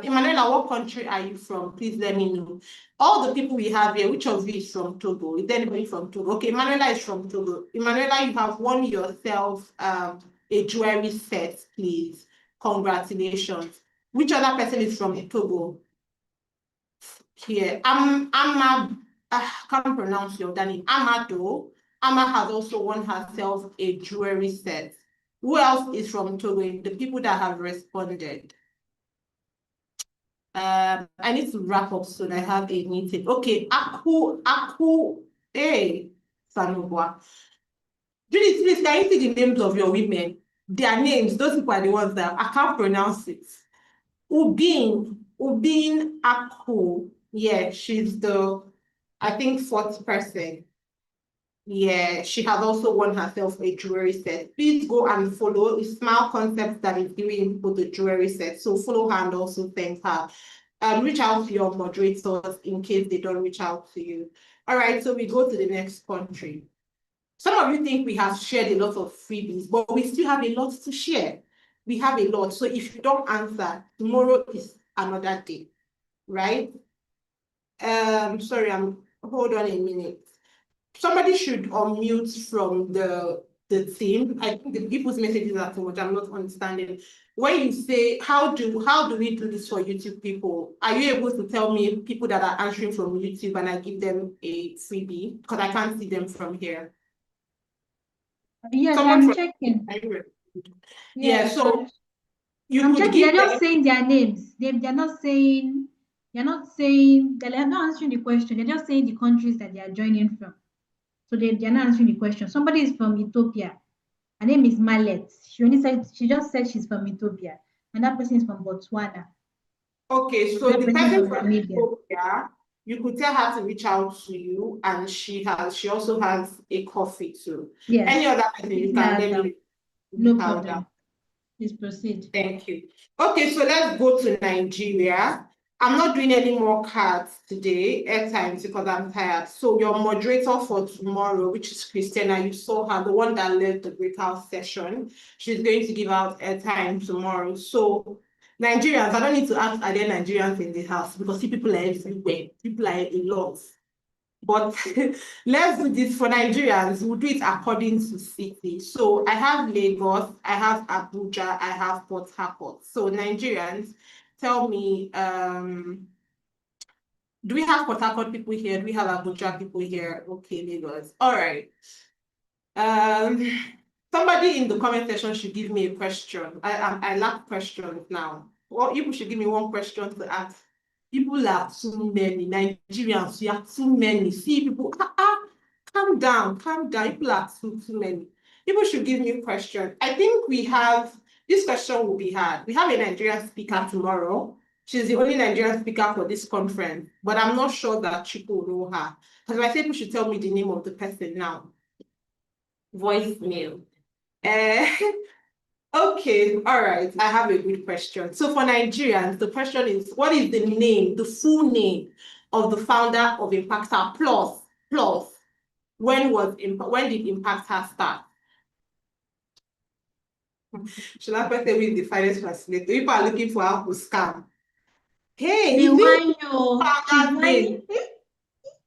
Emanuela, what country are you from? Please let me know. All the people we have here, which of you is from Togo? Is there anybody from Togo? Okay, Emanuela is from Togo. Emanuela, you have won yourself a jewelry set, please. Congratulations. Which other person is from Togo? Here, I can't pronounce your name. Amado. Amma has also won herself a jewelry set. Who else is from Togo? The people that have responded. I need to wrap up soon. I have a meeting. Okay, Aku, hey, Sanobwa. Judith, please, can you see the names of your women? Their names, those people are the ones that I can't pronounce it. Ubin Aku. Yeah, she's the, I think, fourth person. Yeah, she has also won herself a jewelry set. Please go and follow Smile Concepts that is giving people the jewelry set. So follow her and also thank her. Reach out to your moderators in case they don't reach out to you. All right, so we go to the next country. Some of you think we have shared a lot of freebies, but we still have a lot to share. We have a lot. So if you don't answer, tomorrow is another day, right? Sorry, hold on a minute. Somebody should unmute from the team. I think the people's messages are too much. I'm not understanding. When you say, how do we do this for YouTube people? Are you able to tell me people that are answering from YouTube and I give them a freebie? Because I can't see them from here. Yes, Someone I'm from checking. Yeah, Yes, so you I'm could checking. They're give not them. saying their names. They're not saying, they're not answering the question. They're just saying the countries that they are joining from. So they're not answering the question. Somebody is from Ethiopia. Her name is Mallet. She just said she's from Ethiopia. And that person is from Botswana. Okay, so That the person is person from from Namibia. Ethiopia, you could tell her to reach out to you, and she also has a coffee too. Yes. Any other person you can let me No reach out problem. down. Please proceed. Thank you. Okay, so let's go to Nigeria. I'm not doing any more cards today, airtimes, because I'm tired. So your moderator for tomorrow, which is Christina, you saw her, the one that led the breakout session. She's going to give out airtime tomorrow. So Nigerians, I don't need to ask, are there Nigerians in the house? Because see, people are everywhere. People are in lot. But let's do this for Nigerians. We'll do it according to city. So I have Lagos, I have Abuja, I have Port Harcourt. So Nigerians, tell me, do we have Port Harcourt people here? Do we have Abuja people here? Okay, Lagos. All right. Somebody in the comment section should give me a question. I lack questions now. Well, you should give me one question to ask. People are too many. Nigerians, you are too many. See people, calm down, calm down. People are too many. People should give me a question. I think we have, this question will be hard. We have a Nigerian speaker tomorrow. She's the only Nigerian speaker for this conference, but I'm not sure that people know her. Because I say people should tell me the name of the person now. Voicemail. Okay, all right. I have a good question. So for Nigerians, the question is, what is the name, the full name of the founder of IgniteHER plus when did IgniteHER start? Should I first say who is the finance facilitator? People are looking for how to scam. Hey, The is this one you, she's founder's name? whining.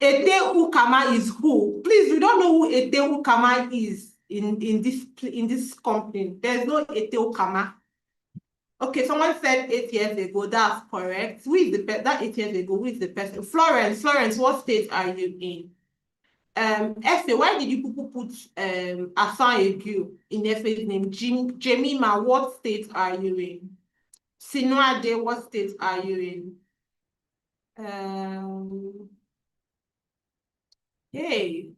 Ete Ukama is who? Please, we don't know who Ete Ukama is in this company. There's no Ete Ukama. Okay, someone said 8 years ago. That's correct. Who is the that 8 years ago? Who is the person? Florence, what state are you in? Efe, why did you people put Asan Egu in Efe's name? Jemima, what state are you in? Sinuade, what state are you in? Hey,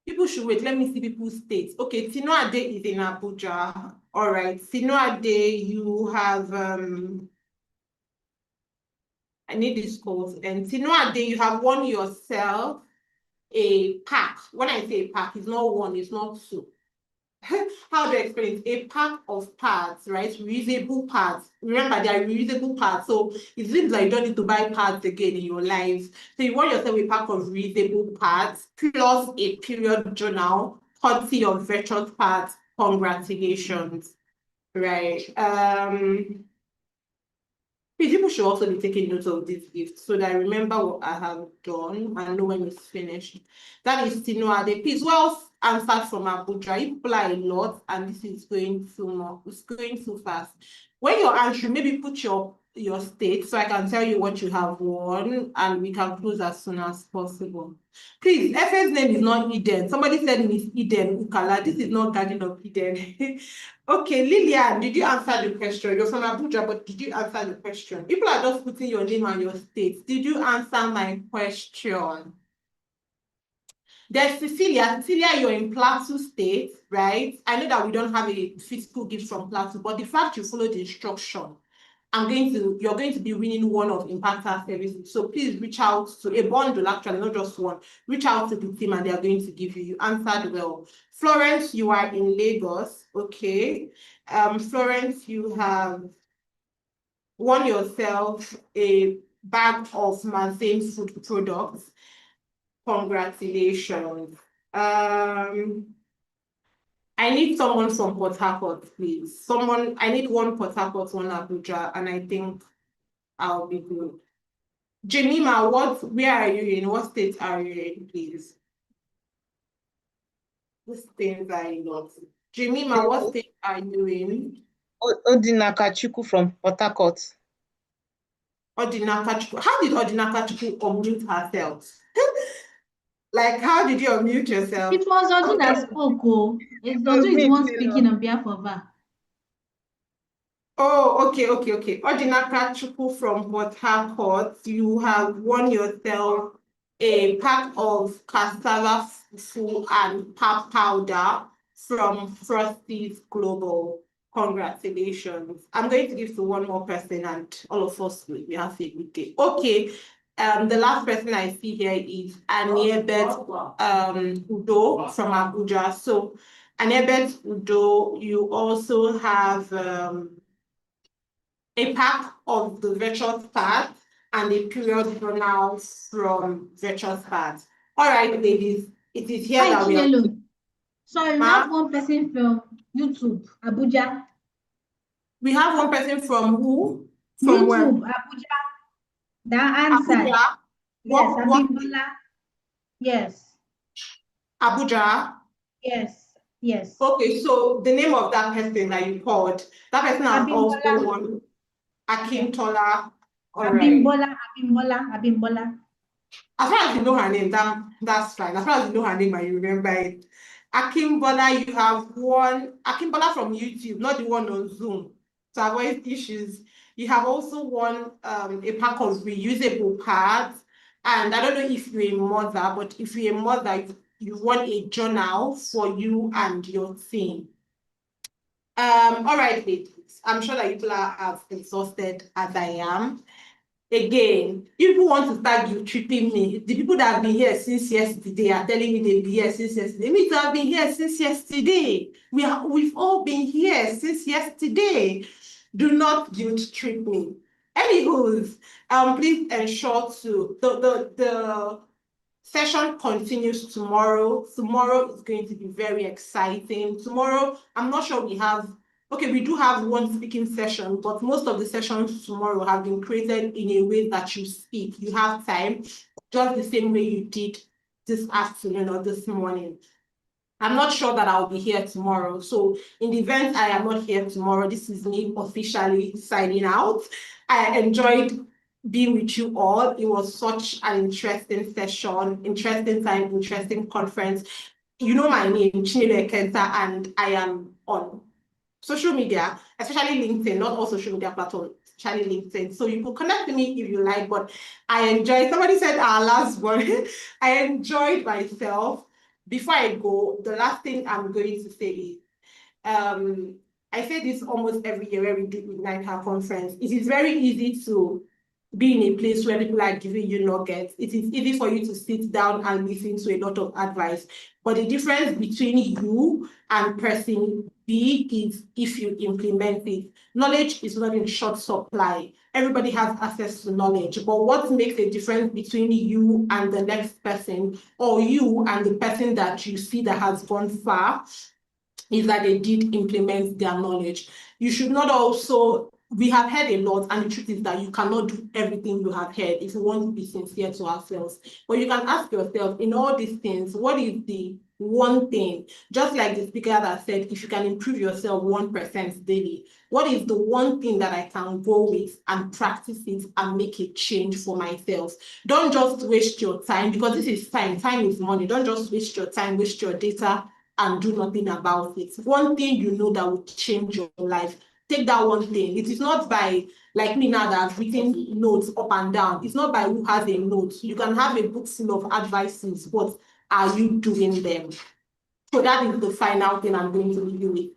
people should wait. Let me see people's states. Okay, Sinuade is in Abuja. All right, Sinuade, you have I need this code. And Sinuade, you have won yourself a pack. When I say a pack, it's not one, it's not two. How do I explain it? A pack of pads, right? Reusable pads. Remember, they are reusable pads. So it seems like you don't need to buy pads again in your life. So you want yourself a pack of reusable pads plus a period journal, courtesy of Virtuous Pads. Congratulations. Right. People should also be taking note of this gift so that I remember what I have done and know when it's finished. That is Tinuade. Please, who else answered from Abuja? You people are a lot, and this is going too much. It's going too fast. When you're answering, maybe put your state so I can tell you what you have won, and we can close as soon as possible. Please, Efe's name is not Eden. Somebody said Miss Eden Ukala. This is not Garden of Eden. Okay, Lillian, did you answer the question? You're from Abuja, but did you answer the question? People are just putting your name and your state. Did you answer my question? There's Cecilia. Cecilia, you're in Plateau State, right? I know that we don't have a physical gift from Plateau, but the fact you followed the instruction, you're going to be winning one of IgniteHER services. So please reach out to a bundle, actually, not just one. Reach out to the team and they are going to give you. You answered well. Florence, you are in Lagos. Okay. Florence, you have won yourself a bag of Manzane food products. Congratulations. I need someone from Port Harcourt, please. I need one Port Harcourt, one Abuja, and I think I'll be good. Jemima, where are you in? What state are you in, please? What states are you not? Jemima, what state are you in? Odinakachukwu from Port Harcourt. Odinakachukwu. How did Odinakachukwu unmute herself? Like, how did you unmute yourself? It was Odu that spoke. Oh, it's Odu is the one speaking on behalf of her. Oh, okay. Odinakachukwu from Port Harcourt, you have won yourself a pack of cassava fufu and pap powder from Frosty's Global. Congratulations. I'm going to give to one more person and all of us will have a good day. Okay. The last person I see here is Aniebet Udo from Abuja. So Aniebet Udo, you also have a pack of the Virtuous Pads and a period journal from Virtuous Pads. All right, ladies, it is here that we are. Sorry, we have one person from YouTube, Abuja. We have one person from who? From YouTube, where? Abuja. That answered. Abuja? Yes, Abimbola. Yes. Abuja? Yes. Okay, so the name of that person that you called, that person has also won Akintola. Abimbola. As far as you know her name, that's fine. As far as you know her name and you remember it. Akimbola, you have won Akimbola from YouTube, not the one on Zoom. To avoid issues, you have also won a pack of reusable pads. And I don't know if you're a mother, but if you're a mother, you won a journal for you and your team. All right, ladies. I'm sure that people are as exhausted as I am. Again, people want to start guilt-tripping me. The people that have been here since yesterday are telling me they've been here since yesterday. Me too have been here since yesterday. We've all been here since yesterday. Do not guilt-trip me. Anywho, please ensure to the session continues tomorrow. Tomorrow is going to be very exciting. Tomorrow, I'm not sure we do have one speaking session, but most of the sessions tomorrow have been created in a way that you speak. You have time, just the same way you did this afternoon or this morning. I'm not sure that I'll be here tomorrow. So in the event I am not here tomorrow, this is me officially signing out. I enjoyed being with you all. It was such an interesting session, interesting time, interesting conference. You know my name, Chinelo Ekenta, and I am on social media, especially LinkedIn, not all social media platforms, especially LinkedIn. So you can connect with me if you like, but I enjoyed, somebody said our last one, I enjoyed myself. Before I go, the last thing I'm going to say is, I say this almost every year where we do IgniteHER conference. It is very easy to be in a place where people are giving you nuggets. It is easy for you to sit down and listen to a lot of advice. But the difference between you and person B is if you implement it. Knowledge is not in short supply. Everybody has access to knowledge. But what makes a difference between you and the next person, or you and the person that you see that has gone far, is that they did implement their knowledge. You should not also, we have heard a lot, and the truth is that you cannot do everything you have heard if you want to be sincere to ourselves. But you can ask yourself, in all these things, what is the one thing, just like the speaker that said, if you can improve yourself 1% daily, what is the one thing that I can go with and practice it and make a change for myself? Don't just waste your time, because this is time. Time is money. Don't just waste your time, waste your data, and do nothing about it. One thing you know that will change your life, take that one thing. It is not by, like me now that I've written notes up and down. It's not by who has a note. You can have a book full of advices, but are you doing them? So that is the final thing I'm going to leave you with.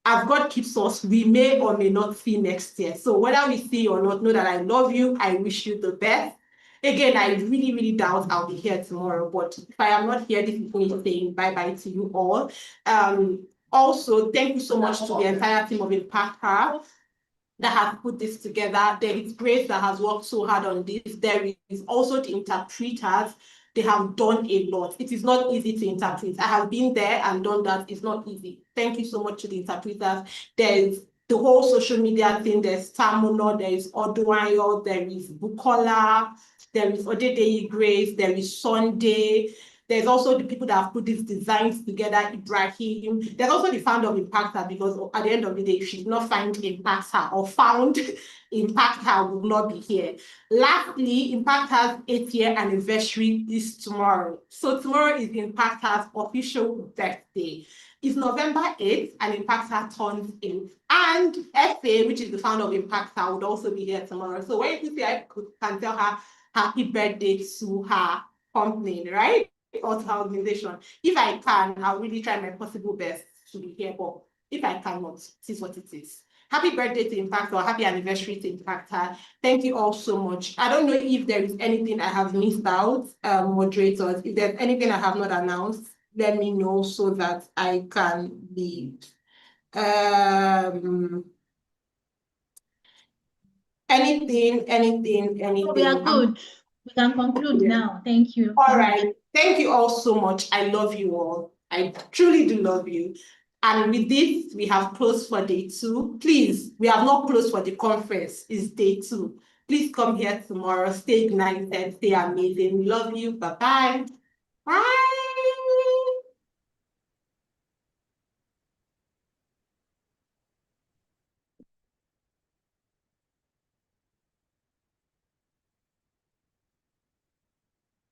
As God keeps us, we may or may not see next year. So whether we see or not, know that I love you. I wish you the best. Again, I really, really doubt I'll be here tomorrow, but if I am not here, this is me saying bye-bye to you all. Also, thank you so much to the entire team of IgniteHER that have put this together. There is Grace that has worked so hard on this. There is also the interpreters. They have done a lot. It is not easy to interpret. I have been there and done that. It's not easy. Thank you so much to the interpreters. There's the whole social media thing. There's Tamuno, there is Oduayo, there is Bukola, there is Odedeyi Grace, there is Sunday. There's also the people that have put these designs together, Ibrahim. There's also the founder of IgniteHER, because at the end of the day, if she's not find IgniteHER or found IgniteHER, will not be here. Lastly, IgniteHER's 8th-year anniversary is tomorrow. So tomorrow is IgniteHER's official birthday. It's November 8th, and IgniteHER turns 8. And FA, which is the founder of IgniteHER, would also be here tomorrow. So when you see, I can tell her happy birthday to her company, right? Or to her organization. If I can, I'll really try my possible best to be here. But if I cannot, this is what it is. Happy birthday to IgniteHER, or happy anniversary to IgniteHER. Thank you all so much. I don't know if there is anything I have missed out, moderators. If there's anything I have not announced, let me know so that I can leave. Anything. We are good. We can conclude now. Thank you. All right. Thank you all so much. I love you all. I truly do love you. And with this, we have closed for day 2. Please, we have not closed for the conference. It's day 2. Please come here tomorrow. Stay ignited. Stay amazing. Love you. Bye-bye. Bye.